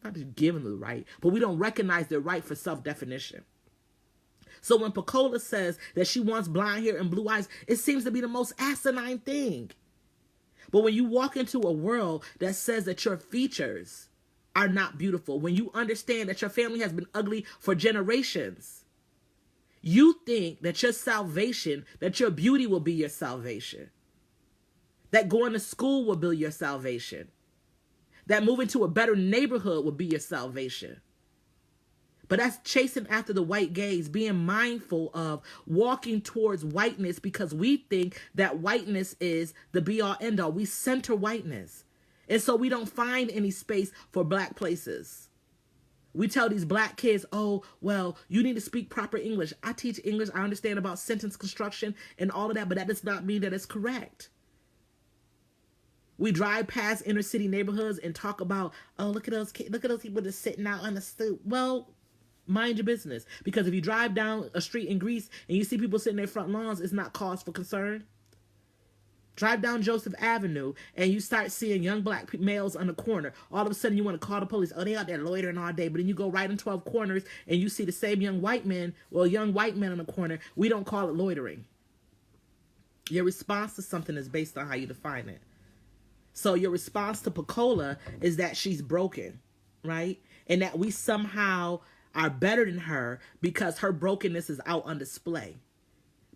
not just give them the right, but we don't recognize their right for self-definition. So when Pecola says that she wants blonde hair and blue eyes, it seems to be the most asinine thing. But when you walk into a world that says that your features are not beautiful, when you understand that your family has been ugly for generations, you think that your salvation, that your beauty will be your salvation. That going to school will be your salvation. That moving to a better neighborhood will be your salvation. But that's chasing after the white gaze, being mindful of walking towards whiteness because we think that whiteness is the be-all, end-all. We center whiteness. And so we don't find any space for black places. We tell these black kids, oh, well, you need to speak proper English. I teach English. I understand about sentence construction and all of that, but that does not mean that it's correct. We drive past inner city neighborhoods and talk about, oh, look at those kids, look at those people just sitting out on the stoop. Well, mind your business. Because if you drive down a street in Greece and you see people sitting in their front lawns, it's not cause for concern. Drive down Joseph Avenue and you start seeing young black males on the corner. All of a sudden you want to call the police. Oh, they out there loitering all day. But then you go right in 12 corners and you see the same young white men on the corner. We don't call it loitering. Your response to something is based on how you define it. So your response to Pecola is that she's broken, right? And that we somehow are better than her because her brokenness is out on display.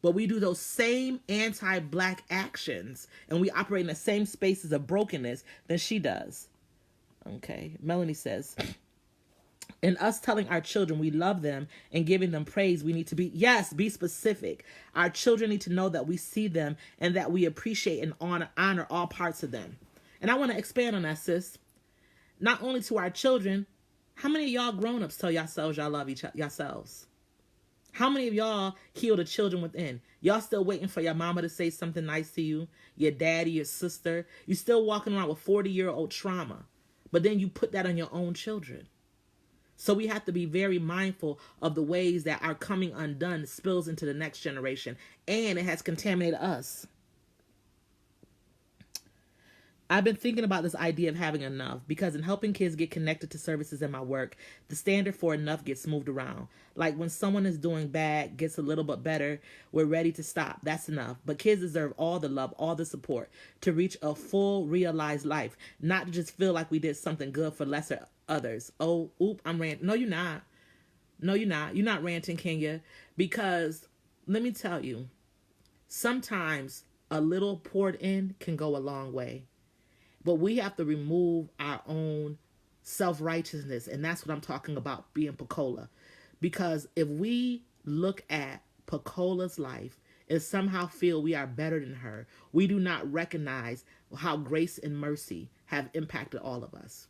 But we do those same anti-black actions and we operate in the same spaces of brokenness than she does. Okay, Melanie says, in us telling our children we love them and giving them praise, we need to be specific. Our children need to know that we see them and that we appreciate and honor all parts of them. And I want to expand on that, sis. Not only to our children, how many of y'all grown-ups tell yourselves y'all love yourselves? How many of y'all heal the children within? Y'all still waiting for your mama to say something nice to you, your daddy, your sister. You still walking around with 40-year-old trauma, but then you put that on your own children. So we have to be very mindful of the ways that our coming undone spills into the next generation, and it has contaminated us. I've been thinking about this idea of having enough because in helping kids get connected to services in my work, the standard for enough gets moved around. Like when someone is doing bad, gets a little bit better, we're ready to stop. That's enough. But kids deserve all the love, all the support to reach a full realized life, not to just feel like we did something good for lesser others. Oh, I'm ranting. No, you're not. No, you're not. You're not ranting, Kenya, because let me tell you, sometimes a little poured in can go a long way. But we have to remove our own self-righteousness. And that's what I'm talking about being Pecola. Because if we look at Pecola's life and somehow feel we are better than her, we do not recognize how grace and mercy have impacted all of us.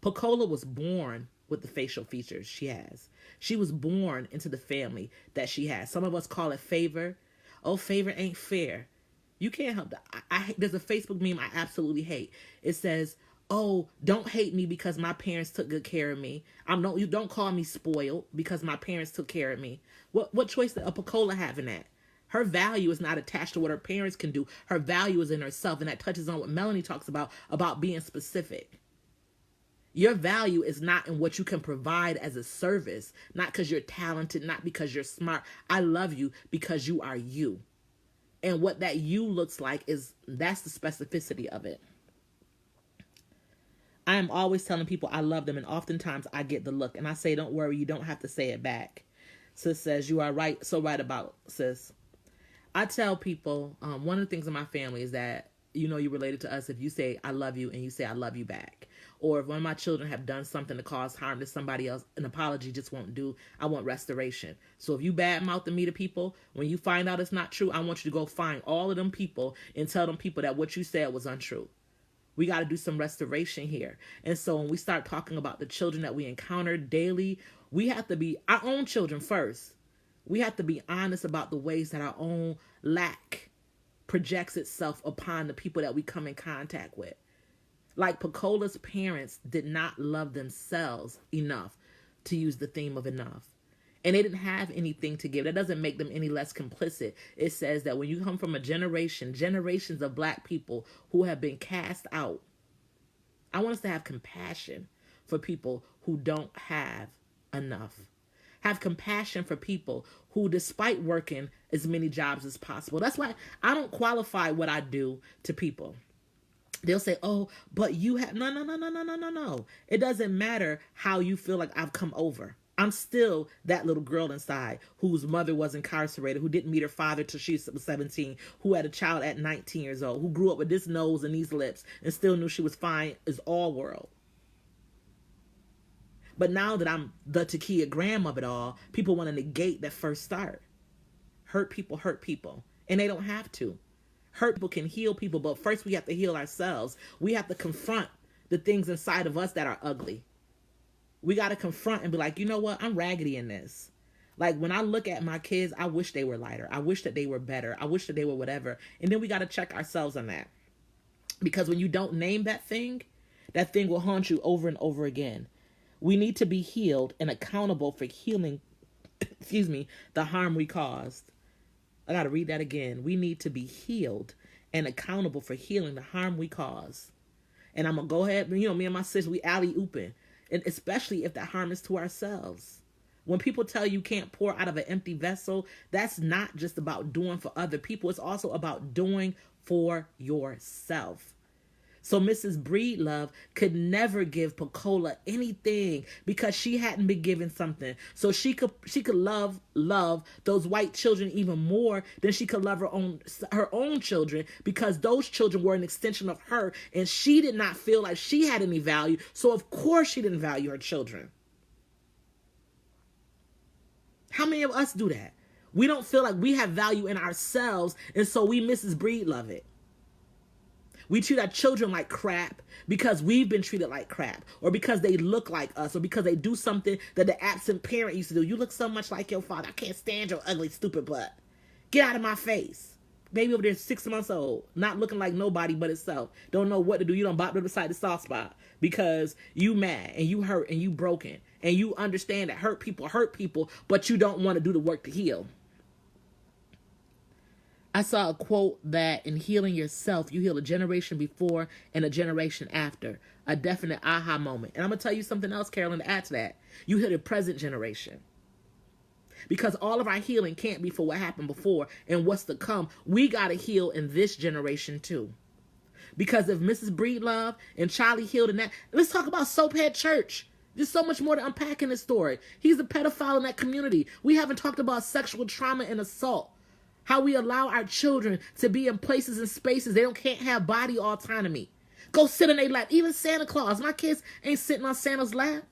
Pecola was born with the facial features she has. She was born into the family that she has. Some of us call it favor. Oh, favor ain't fair. You can't help that. There's a Facebook meme I absolutely hate. It says, oh, don't hate me because my parents took good care of me. You don't call me spoiled because my parents took care of me. What choice did a Pecola have in that? Her value is not attached to what her parents can do. Her value is in herself. And that touches on what Melanie talks about being specific. Your value is not in what you can provide as a service, not because you're talented, not because you're smart. I love you because you are you. And what that you looks like that's the specificity of it. I am always telling people I love them, and oftentimes I get the look, and I say, don't worry, you don't have to say it back. Sis says, you are right, so right about, sis. I tell people, one of the things in my family is that, you're related to us if you say, I love you, and you say, I love you back. Or if one of my children have done something to cause harm to somebody else, an apology just won't do. I want restoration. So if you badmouth me to people, when you find out it's not true, I want you to go find all of them people and tell them people that what you said was untrue. We got to do some restoration here. And so when we start talking about the children that we encounter daily, we have to be our own children first. We have to be honest about the ways that our own lack projects itself upon the people that we come in contact with. Like Pacola's parents did not love themselves enough, to use the theme of enough. And they didn't have anything to give. That doesn't make them any less complicit. It says that when you come from generations of Black people who have been cast out, I want us to have compassion for people who don't have enough. Have compassion for people who, despite working as many jobs as possible. That's why I don't qualify what I do to people. They'll say, oh, but you have, no. It doesn't matter how you feel like I've come over. I'm still that little girl inside whose mother was incarcerated, who didn't meet her father till she was 17, who had a child at 19 years old, who grew up with this nose and these lips and still knew she was fine as all world. But now that I'm the Takia Graham of it all, people want to negate that first start. Hurt people. And they don't have to. Hurt people can heal people, but first we have to heal ourselves. We have to confront the things inside of us that are ugly. We got to confront and be like, you know what? I'm raggedy in this. Like when I look at my kids, I wish they were lighter. I wish that they were better. I wish that they were whatever. And then we got to check ourselves on that. Because when you don't name that thing will haunt you over and over again. We need to be healed and accountable for healing, the harm we caused. I got to read that again. We need to be healed and accountable for healing the harm we caused. And I'm going to go ahead, me and my sis, we alley-ooping. And especially if that harm is to ourselves. When people tell you can't pour out of an empty vessel, that's not just about doing for other people. It's also about doing for yourself. So Mrs. Breedlove could never give Pacola anything because she hadn't been given something. So she could love those white children even more than she could love her own children, because those children were an extension of her and she did not feel like she had any value. So of course she didn't value her children. How many of us do that? We don't feel like we have value in ourselves, and so we Mrs. Breedlove it. We treat our children like crap because we've been treated like crap, or because they look like us, or because they do something that the absent parent used to do. You look so much like your father. I can't stand your ugly, stupid butt. Get out of my face. Baby over there 6 months old, not looking like nobody but itself. Don't know what to do. You don't bop to the side of the soft spot because you mad and you hurt and you broken. And you understand that hurt people, but you don't want to do the work to heal. I saw a quote that in healing yourself, you heal a generation before and a generation after. A definite aha moment. And I'm going to tell you something else, Carolyn, to add to that. You heal the present generation. Because all of our healing can't be for what happened before and what's to come. We got to heal in this generation too. Because if Mrs. Breedlove and Charlie healed in that, let's talk about Soaphead Church. There's so much more to unpack in this story. He's a pedophile in that community. We haven't talked about sexual trauma and assault. How we allow our children to be in places and spaces they can't have body autonomy. Go sit in their lap. Even Santa Claus. My kids ain't sitting on Santa's lap.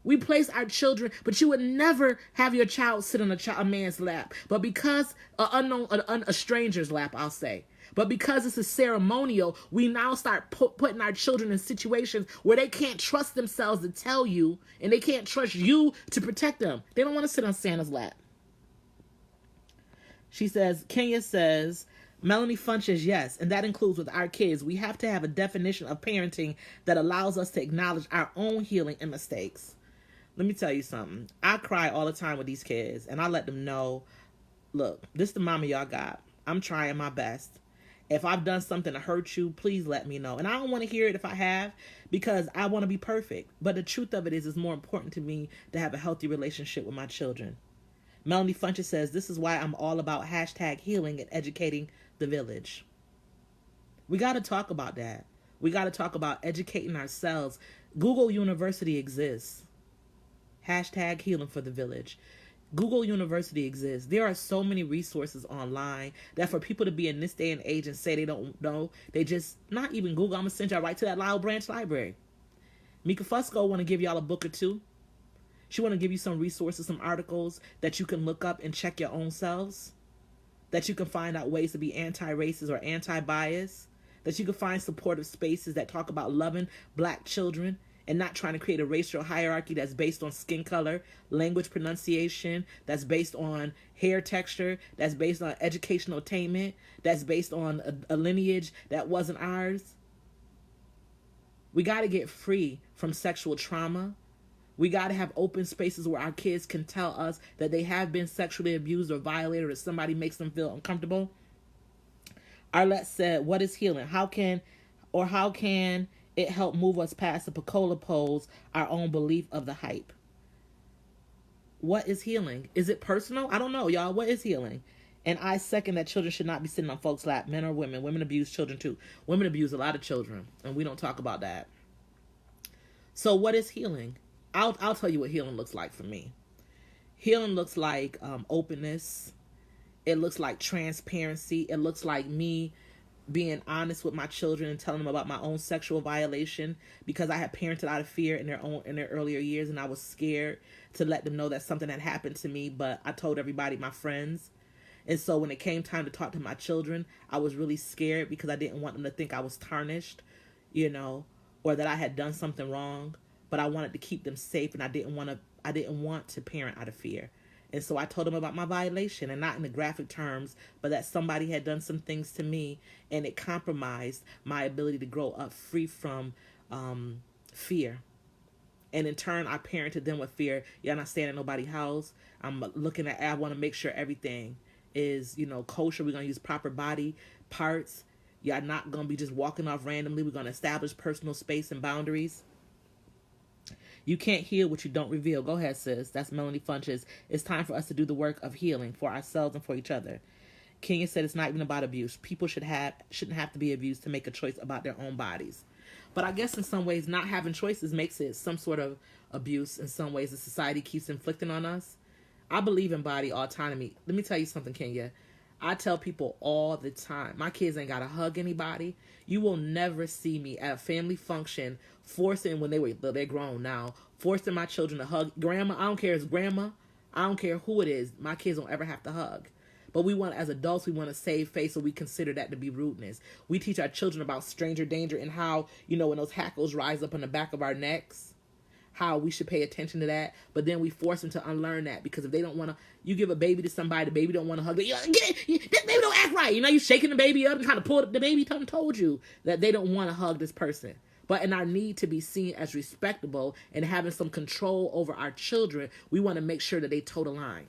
We place our children, but you would never have your child sit on a man's lap. But because a stranger's lap, I'll say. But because it's a ceremonial, we now start putting our children in situations where they can't trust themselves to tell you, and they can't trust you to protect them. They don't want to sit on Santa's lap. She says, Kenya says, Melanie Funches, yes, and that includes with our kids. We have to have a definition of parenting that allows us to acknowledge our own healing and mistakes. Let me tell you something. I cry all the time with these kids, and I let them know, look, this is the mama y'all got. I'm trying my best. If I've done something to hurt you, please let me know. And I don't want to hear it if I have, because I want to be perfect. But the truth of it is, it's more important to me to have a healthy relationship with my children. Melanie Funches says, this is why I'm all about #healing and educating the village. We got to talk about that. We got to talk about educating ourselves. Google University exists. #healing for the village. Google University exists. There are so many resources online that for people to be in this day and age and say they don't know, they just, not even Google, I'm going to send y'all right to that Loud Branch Library. Mika Fusco want to give y'all a book or two. She want to give you some resources, some articles that you can look up and check your own selves, that you can find out ways to be anti-racist or anti-bias, that you can find supportive spaces that talk about loving Black children and not trying to create a racial hierarchy that's based on skin color, language pronunciation, that's based on hair texture, that's based on educational attainment, that's based on a lineage that wasn't ours. We got to get free from sexual trauma. We got to have open spaces where our kids can tell us that they have been sexually abused or violated or somebody makes them feel uncomfortable. Arlette said, what is healing? How can it help move us past the Pecola pose, our own belief of the hype? What is healing? Is it personal? I don't know, y'all. What is healing? And I second that children should not be sitting on folks' lap, men or women. Women abuse children too. Women abuse a lot of children, and we don't talk about that. So what is healing? I'll tell you what healing looks like for me. Healing looks like openness. It looks like transparency. It looks like me being honest with my children and telling them about my own sexual violation, because I had parented out of fear in their earlier years, and I was scared to let them know that something had happened to me, but I told everybody, my friends. And so when it came time to talk to my children, I was really scared because I didn't want them to think I was tarnished, or that I had done something wrong, but I wanted to keep them safe, and I didn't want to parent out of fear. And so I told them about my violation, and not in the graphic terms, but that somebody had done some things to me, and it compromised my ability to grow up free from fear. And in turn, I parented them with fear. Y'all not staying at nobody's house. I want to make sure everything is, kosher. We're going to use proper body parts. Y'all not going to be just walking off randomly. We're going to establish personal space and boundaries. You can't heal what you don't reveal. Go ahead, sis. That's Melanie Funches. It's time for us to do the work of healing for ourselves and for each other. Kenya said it's not even about abuse. People shouldn't have to be abused to make a choice about their own bodies. But I guess in some ways, not having choices makes it some sort of abuse in some ways that society keeps inflicting on us. I believe in body autonomy. Let me tell you something, Kenya. I tell people all the time, my kids ain't got to hug anybody. You will never see me at a family function forcing, they're grown now, forcing my children to hug grandma. I don't care if it's grandma. I don't care who it is. My kids don't ever have to hug. But as adults, we want to save face, so we consider that to be rudeness. We teach our children about stranger danger and how, when those hackles rise up on the back of our necks, how we should pay attention to that. But then we force them to unlearn that, because if they don't want to, you give a baby to somebody, the baby don't want to hug it. That baby don't act right. You shaking the baby up and kind of pull it. The baby told you that they don't want to hug this person. But in our need to be seen as respectable and having some control over our children, we want to make sure that they toe the line.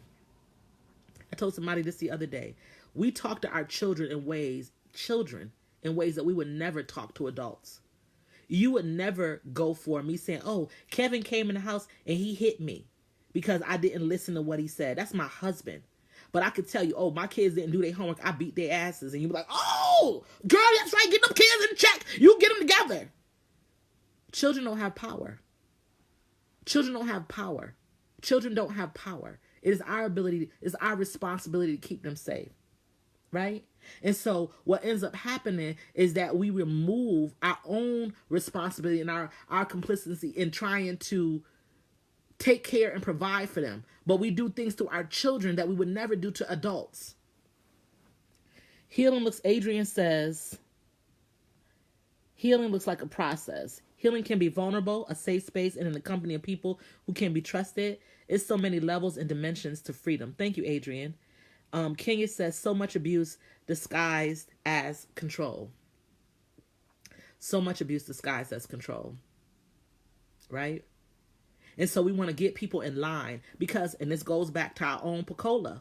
I told somebody this the other day. We talk to our children in ways that we would never talk to adults. You would never go for me saying, oh, Kevin came in the house and he hit me because I didn't listen to what he said. That's my husband. But I could tell you, oh, my kids didn't do their homework. I beat their asses. And you'd be like, oh, girl, that's right. Get them kids in check. You get them together. Children don't have power. Children don't have power. Children don't have power. It is our responsibility to keep them safe. Right? And so what ends up happening is that we remove our own responsibility and our complicity in trying to take care and provide for them. But we do things to our children that we would never do to adults. Adrian says, healing looks like a process. Healing can be vulnerable, a safe space, and in the company of people who can be trusted. It's so many levels and dimensions to freedom. Thank you, Adrian. Kenya says, so much abuse disguised as control. So much abuse disguised as control. Right? And so we want to get people in line because, and this goes back to our own Pecola.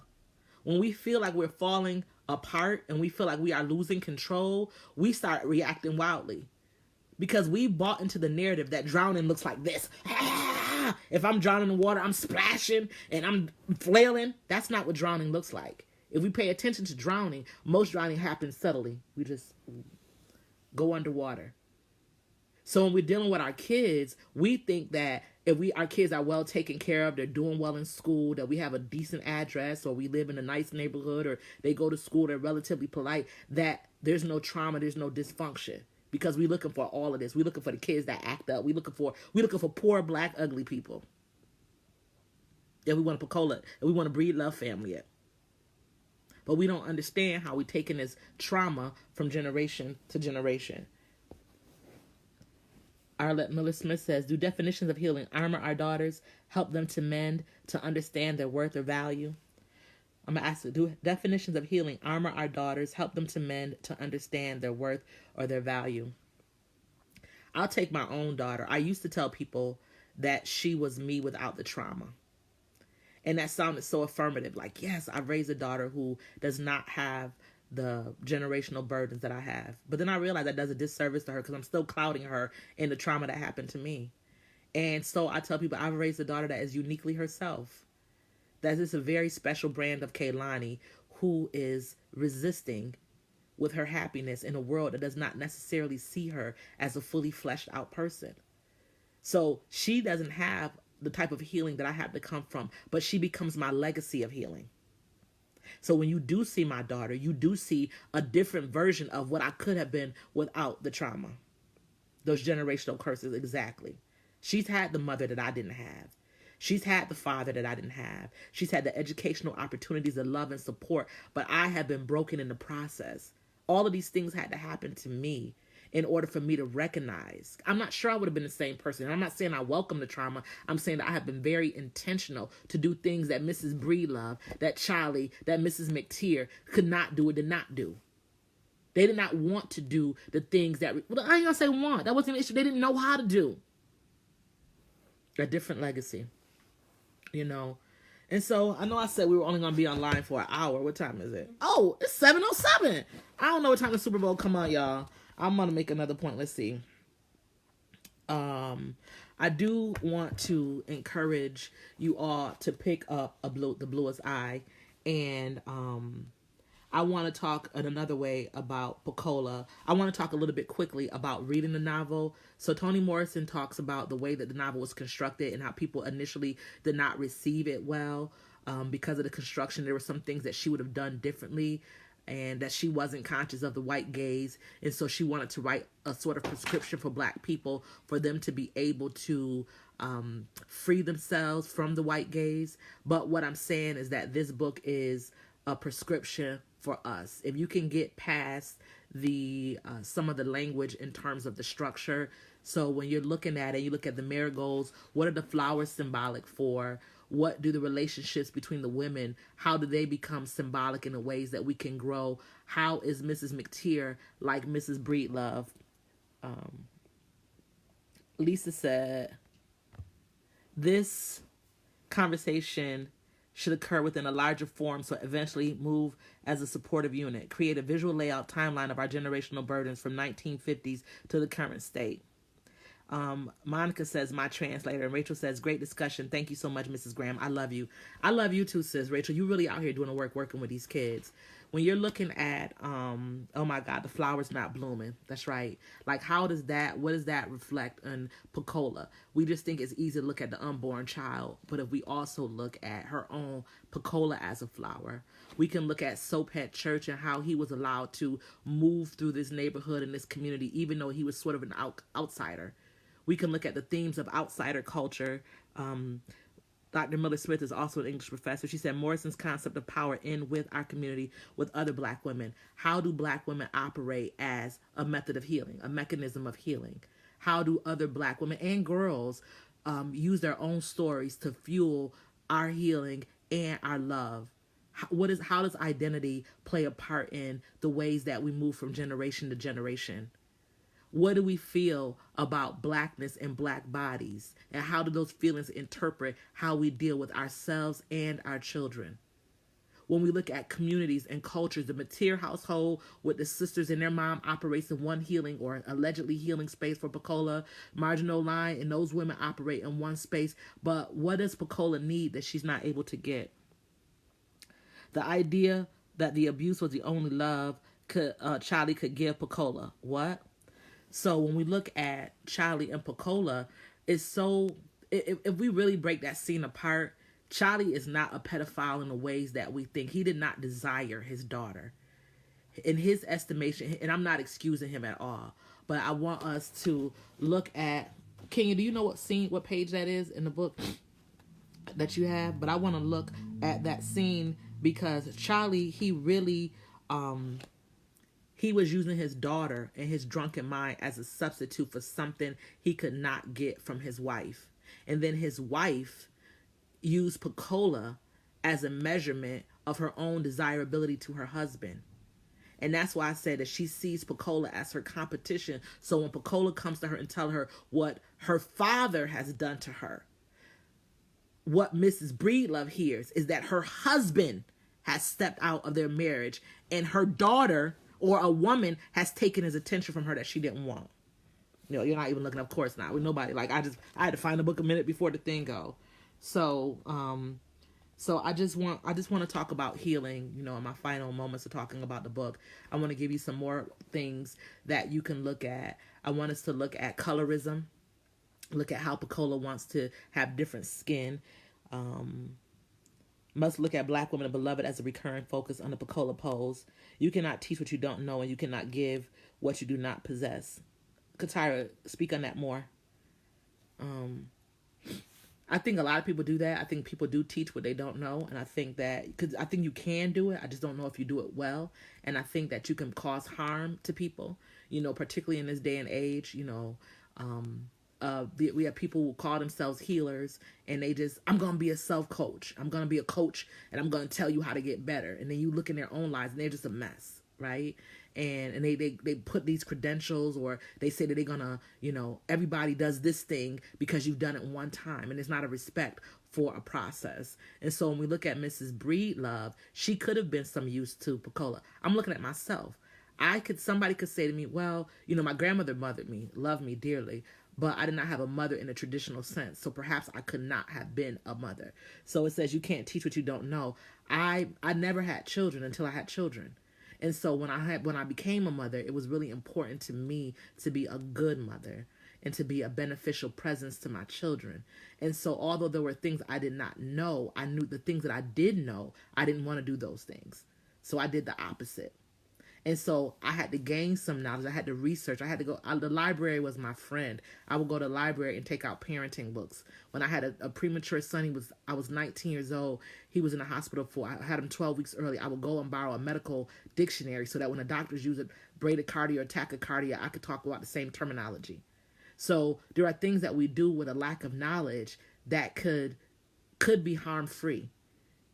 When we feel like we're falling apart and we feel like we are losing control, we start reacting wildly. Because we bought into the narrative that drowning looks like this. If I'm drowning in water, I'm splashing and I'm flailing. That's not what drowning looks like. If we pay attention to drowning, most drowning happens subtly. We just go underwater. So when we're dealing with our kids, we think that if our kids are well taken care of, they're doing well in school, that we have a decent address, or we live in a nice neighborhood, or they go to school, they're relatively polite, that there's no trauma, there's no dysfunction. Because we're looking for all of this. We're looking for the kids that act up. We're looking for poor, black, ugly people. And we want to Pecola, and we want to breed love family it. But we don't understand how we're taking this trauma from generation to generation. Arlette Miller-Smith says, do definitions of healing armor our daughters, help them to mend, to understand their worth or value? I'm going to ask you, do definitions of healing armor our daughters, help them to mend, to understand their worth or their value? I'll take my own daughter. I used to tell people that she was me without the trauma. And that sounded so affirmative. Like, yes, I've raised a daughter who does not have the generational burdens that I have. But then I realized that does a disservice to her because I'm still clouding her in the trauma that happened to me. And so I tell people I've raised a daughter that is uniquely herself. That is a very special brand of Kaylani who is resisting with her happiness in a world that does not necessarily see her as a fully fleshed out person. So she doesn't have the type of healing that I have to come from, but she becomes my legacy of healing. So when you do see my daughter, you do see a different version of what I could have been without the trauma. Those generational curses, exactly. She's had the mother that I didn't have. She's had the father that I didn't have. She's had the educational opportunities of love and support, but I have been broken in the process. All of these things had to happen to me in order for me to recognize. I'm not sure I would have been the same person. I'm not saying I welcome the trauma. I'm saying that I have been very intentional to do things that Mrs. Breedlove, that Charlie, that Mrs. McTeer could not do or did not do. They did not want to do the things that, well, I ain't gonna say want. That wasn't an issue. They didn't know how to do. A different legacy, you know. And so I know I said we were only going to be online for an hour. What time is it? Oh, it's 7:07. I don't know what time the Super Bowl come on, y'all. I'm going to make another point. Let's see. I do want to encourage you all to pick up the Bluest Eye. And I want to talk in another way about Pecola. I want to talk a little bit quickly about reading the novel. So Toni Morrison talks about the way that the novel was constructed and how people initially did not receive it well because of the construction. There were some things that she would have done differently and that she wasn't conscious of the white gaze. And so she wanted to write a sort of prescription for Black people for them to be able to free themselves from the white gaze. But what I'm saying is that this book is a prescription for us. If you can get past the some of the language in terms of the structure. So when you're looking at it, you look at the marigolds, what are the flowers symbolic for? What do the relationships between the women, how do they become symbolic in the ways that we can grow? How is Mrs. McTeer like Mrs. Breedlove? Lisa said, this conversation should occur within a larger form so eventually move as a supportive unit. Create a visual layout timeline of our generational burdens from 1950s to the current state. Monica says, my translator. And Rachel says, great discussion. Thank you so much, Mrs. Graham. I love you. I love you too, sis. Rachel, you really out here doing the work, working with these kids. When you're looking at, oh my God, the flowers not blooming. That's right. Like, what does that reflect on Pecola? We just think it's easy to look at the unborn child. But if we also look at her own Pecola as a flower, we can look at Soaphead Church and how he was allowed to move through this neighborhood and this community, even though he was sort of an outsider. We can look at the themes of outsider culture. Dr. Miller-Smith is also an English professor. She said, Morrison's concept of power in with our community with other Black women. How do Black women operate as a method of healing, a mechanism of healing? How do other Black women and girls use their own stories to fuel our healing and our love? How does identity play a part in the ways that we move from generation to generation? What do we feel about Blackness and Black bodies? And how do those feelings interpret how we deal with ourselves and our children? When we look at communities and cultures, the McTeer household with the sisters and their mom operates in one healing or allegedly healing space for Pecola. Marginal Line and those women operate in one space. But what does Pecola need that she's not able to get? The idea that the abuse was the only love Charlie could give Pecola. What? So when we look at Charlie and Pecola, it's so, if we really break that scene apart, Charlie is not a pedophile in the ways that we think. He did not desire his daughter. In his estimation, and I'm not excusing him at all, but I want us to look at, Kenya, do you know what page that is in the book that you have? But I want to look at that scene because Charlie, he really, he was using his daughter and his drunken mind as a substitute for something he could not get from his wife. And then his wife used Pecola as a measurement of her own desirability to her husband. And that's why I said that she sees Pecola as her competition. So when Pecola comes to her and tell her what her father has done to her, what Mrs. Breedlove hears is that her husband has stepped out of their marriage and her daughter or a woman has taken his attention from her that she didn't want. You know, you're not even looking, of course not, with nobody. Like, I had to find the book a minute before the thing go. So I just want to talk about healing, you know, in my final moments of talking about the book. I want to give you some more things that you can look at. I want us to look at colorism, look at how Pecola wants to have different skin. Must look at Black women and beloved as a recurring focus on the Pecola pose. You cannot teach what you don't know, and you cannot give what you do not possess. Katira, speak on that more. I think a lot of people do that. I think people do teach what they don't know. And I think that, because I think you can do it. I just don't know if you do it well. And I think that you can cause harm to people, you know, particularly in this day and age, you know. We have people who call themselves healers and they just, I'm going to be a self-coach. I'm going to be a coach and I'm going to tell you how to get better. And then you look in their own lives and they're just a mess, right? And they put these credentials, or they say that they're going to, you know, everybody does this thing because you've done it one time. And it's not a respect for a process. And so when we look at Mrs. Breedlove, she could have been some use to Pecola. I'm looking at myself. Somebody could say to me, well, you know, my grandmother mothered me, loved me dearly, but I did not have a mother in a traditional sense. So perhaps I could not have been a mother. So it says you can't teach what you don't know. I never had children until I had children. And so when I became a mother, it was really important to me to be a good mother and to be a beneficial presence to my children. And so although there were things I did not know, I knew the things that I did know, I didn't want to do those things. So I did the opposite. And so I had to gain some knowledge. I had to research. I had to go. The library was my friend. I would go to the library and take out parenting books. When I had a premature son, I was 19 years old. He was in the hospital I had him 12 weeks early. I would go and borrow a medical dictionary so that when the doctors use it, bradycardia or tachycardia, I could talk about the same terminology. So there are things that we do with a lack of knowledge that could be harm-free,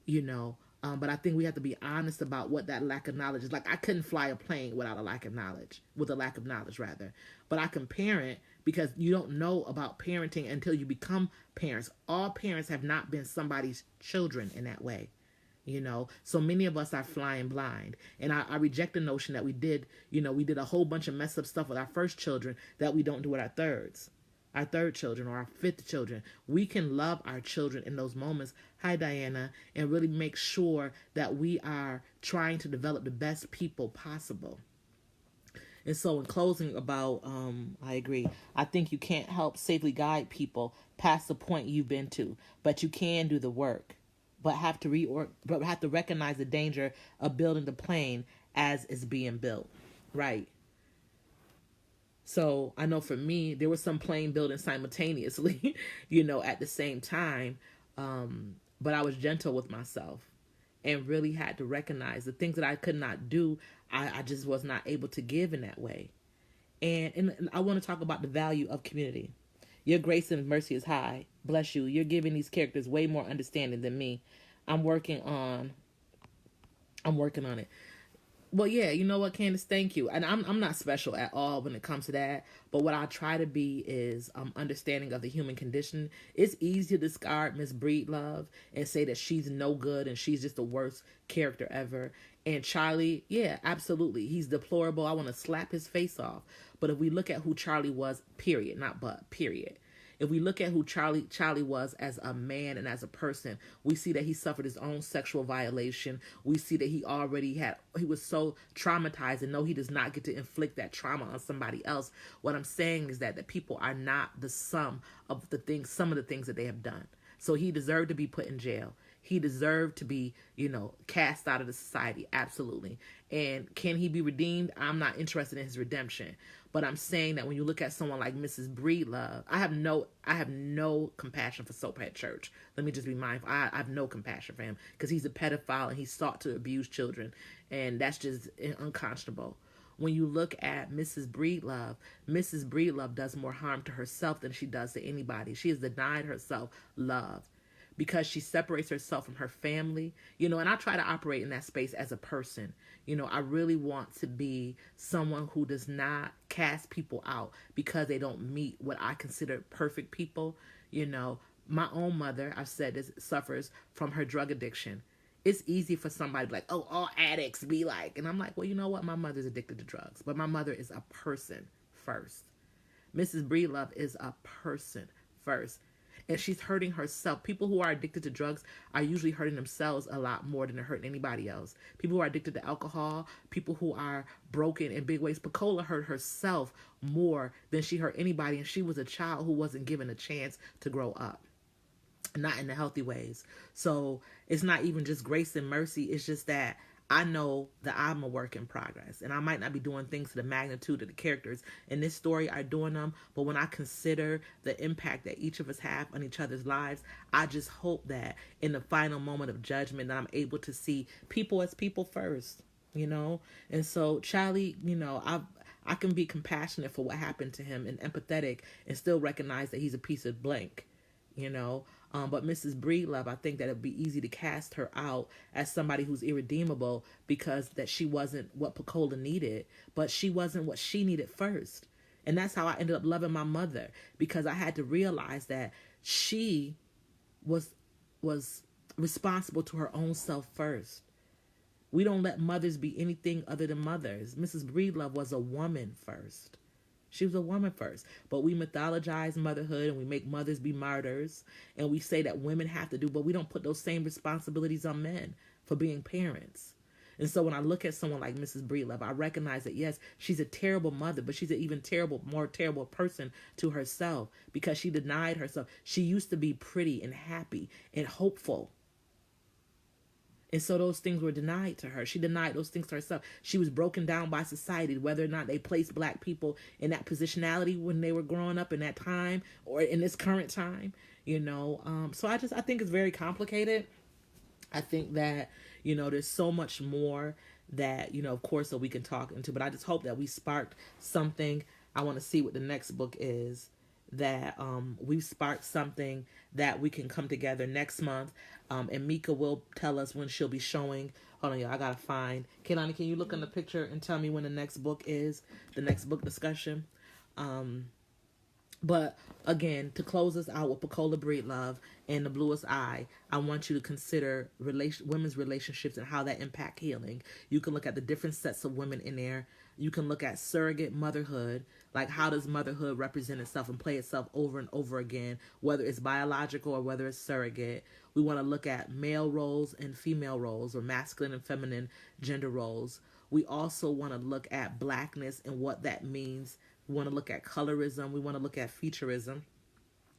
you know. But I think we have to be honest about what that lack of knowledge is. Like, I couldn't fly a plane with a lack of knowledge, rather. But I can parent because you don't know about parenting until you become parents. All parents have not been somebody's children in that way, you know. So many of us are flying blind. And I reject the notion that we did a whole bunch of messed up stuff with our first children that we don't do with our third children or our fifth children. We can love our children in those moments, hi Diana, and really make sure that we are trying to develop the best people possible. And so in closing about, I agree. I think you can't help safely guide people past the point you've been to, but you can do the work, but have to recognize the danger of building the plane as it's being built, right? So I know for me, there was some plane building simultaneously, you know, at the same time. But I was gentle with myself and really had to recognize the things that I could not do. I just was not able to give in that way. And I want to talk about the value of community. Your grace and mercy is high. Bless you. You're giving these characters way more understanding than me. I'm working on it. Well, yeah, you know what, Candace, thank you. And I'm not special at all when it comes to that. But what I try to be is understanding of the human condition. It's easy to discard Miss Breedlove and say that she's no good and she's just the worst character ever. And Charlie, yeah, absolutely. He's deplorable. I want to slap his face off. But if we look at who Charlie was, period, not but, period. If we look at who Charlie was as a man and as a person, we see that he suffered his own sexual violation. We see that he was so traumatized, and no, he does not get to inflict that trauma on somebody else. What I'm saying is that people are not the sum of some of the things that they have done. So he deserved to be put in jail. He deserved to be, cast out of the society. Absolutely. And can he be redeemed? I'm not interested in his redemption. But I'm saying that when you look at someone like Mrs. Breedlove, I have no compassion for Soaphead Church. Let me just be mindful. I have no compassion for him because he's a pedophile and he sought to abuse children. And that's just unconscionable. When you look at Mrs. Breedlove does more harm to herself than she does to anybody. She has denied herself love because she separates herself from her family, and I try to operate in that space as a person. I really want to be someone who does not cast people out because they don't meet what I consider perfect people. My own mother, I've said this, suffers from her drug addiction. It's easy for somebody to be like, oh, all addicts be like, and I'm like, well, you know what? My mother's addicted to drugs, but my mother is a person first. Mrs. Breedlove is a person first. And she's hurting herself. People who are addicted to drugs are usually hurting themselves a lot more than they're hurting anybody else. People who are addicted to alcohol, people who are broken in big ways. Pecola hurt herself more than she hurt anybody. And she was a child who wasn't given a chance to grow up. Not in the healthy ways. So it's not even just grace and mercy. It's just that I know that I'm a work in progress, and I might not be doing things to the magnitude of the characters in this story are doing them, but when I consider the impact that each of us have on each other's lives, I just hope that in the final moment of judgment that I'm able to see people as people first, And so Charlie, I can be compassionate for what happened to him and empathetic and still recognize that he's a piece of blank, But Mrs. Breedlove, I think that it'd be easy to cast her out as somebody who's irredeemable because that she wasn't what Pecola needed, but she wasn't what she needed first. And that's how I ended up loving my mother, because I had to realize that she was responsible to her own self first. We don't let mothers be anything other than mothers. Mrs. Breedlove was a woman first. She was a woman first. But we mythologize motherhood and we make mothers be martyrs. And we say that women have to do, but we don't put those same responsibilities on men for being parents. And so when I look at someone like Mrs. Breedlove, I recognize that, yes, she's a terrible mother, but she's an even more terrible person to herself because she denied herself. She used to be pretty and happy and hopeful. And so those things were denied to her. She denied those things to herself. She was broken down by society, whether or not they placed black people in that positionality when they were growing up in that time or in this current time, So I think it's very complicated. I think that, there's so much more that, of course, that we can talk into. But I just hope that we sparked something. I want to see what the next book is. That we've sparked something that we can come together next month. And Mika will tell us when she'll be showing. Hold on, y'all. I got to find. Kaylani, can you look in the picture and tell me when the next book is? The next book discussion. But again, to close us out with Pecola Breedlove and the Bluest Eye, I want you to consider women's relationships and how that impact healing. You can look at the different sets of women in there. You can look at surrogate motherhood, like how does motherhood represent itself and play itself over and over again, whether it's biological or whether it's surrogate. We want to look at male roles and female roles, or masculine and feminine gender roles. We also want to look at blackness and what that means. We want to look at colorism. We want to look at featureism.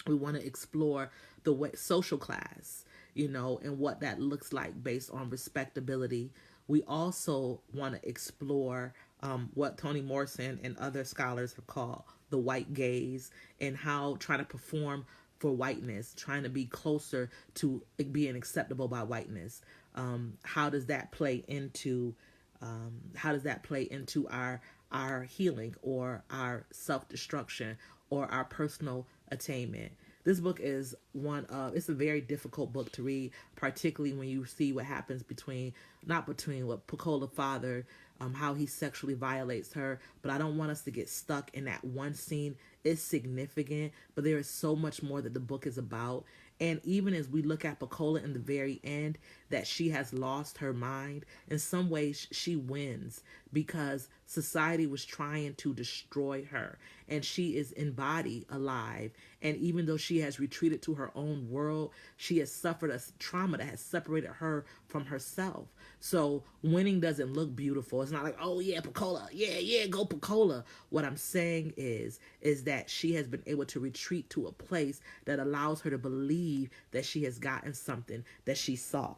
We want to explore the way social class, and what that looks like based on respectability. We also want to explore what Toni Morrison and other scholars have called the white gaze, and how trying to perform for whiteness, trying to be closer to being acceptable by whiteness. How does that play into our healing or our self-destruction or our personal attainment? This book is it's a very difficult book to read, particularly when you see what happens not between what Pecola father, how he sexually violates her. But I don't want us to get stuck in that one scene. It's significant, but there is so much more that the book is about. And even as we look at Pecola in the very end, that she has lost her mind, in some ways she wins because society was trying to destroy her. And she is in body alive. And even though she has retreated to her own world, she has suffered a trauma that has separated her from herself. So winning doesn't look beautiful. It's not like, oh yeah, Pecola, yeah, go Pecola. What I'm saying is that she has been able to retreat to a place that allows her to believe that she has gotten something that she saw.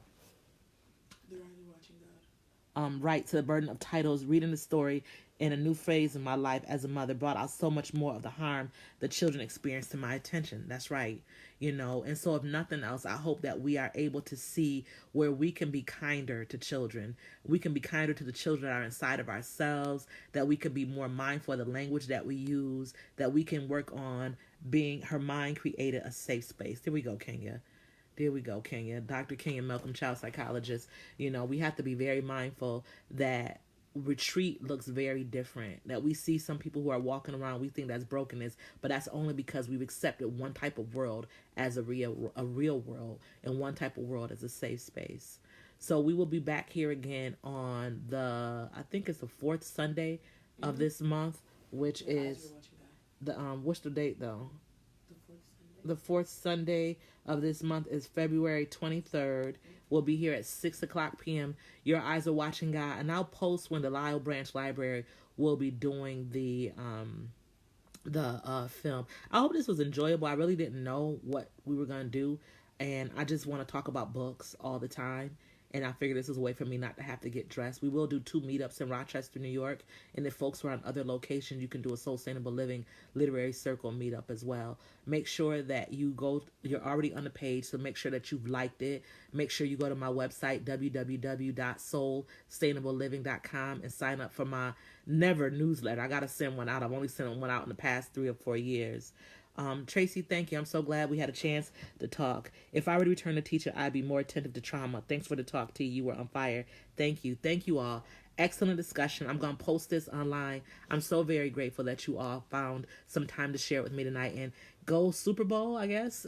Right to the burden of titles, reading the story in a new phase in my life as a mother brought out so much more of the harm the children experienced to my attention. That's right. And so if nothing else, I hope that we are able to see where we can be kinder to children. We can be kinder to the children that are inside of ourselves, that we could be more mindful of the language that we use, that we can work on being, her mind created a safe space. There we go, Kenya. There we go, Kenya. Dr. Kenya Malcolm, child psychologist. We have to be very mindful that retreat looks very different. That we see some people who are walking around, we think that's brokenness, but that's only because we've accepted one type of world as a real world, and one type of world as a safe space. So we will be back here again on I think it's the fourth Sunday of this month, which is what's the date though? The fourth Sunday of this month is February 23rd. We'll be here at 6 o'clock p.m. Your Eyes Are Watching God. And I'll post when the Lyle Branch Library will be doing the film. I hope this was enjoyable. I really didn't know what we were going to do. And I just want to talk about books all the time. And I figured this was a way for me not to have to get dressed. We will do 2 meetups in Rochester, New York. And if folks are on other locations, you can do a Soulstainable Living Literary Circle meetup as well. Make sure that you're already on the page, so make sure that you've liked it. Make sure you go to my website, www.soulstainableliving.com, and sign up for my Never newsletter. I got to send one out. I've only sent one out in the past 3 or 4 years. Tracy, thank you. I'm so glad we had a chance to talk. If I were to return a teacher, I'd be more attentive to trauma. Thanks for the talk, T. You were on fire. Thank you. Thank you all. Excellent discussion. I'm going to post this online. I'm so very grateful that you all found some time to share it with me tonight. And go Super Bowl, I guess.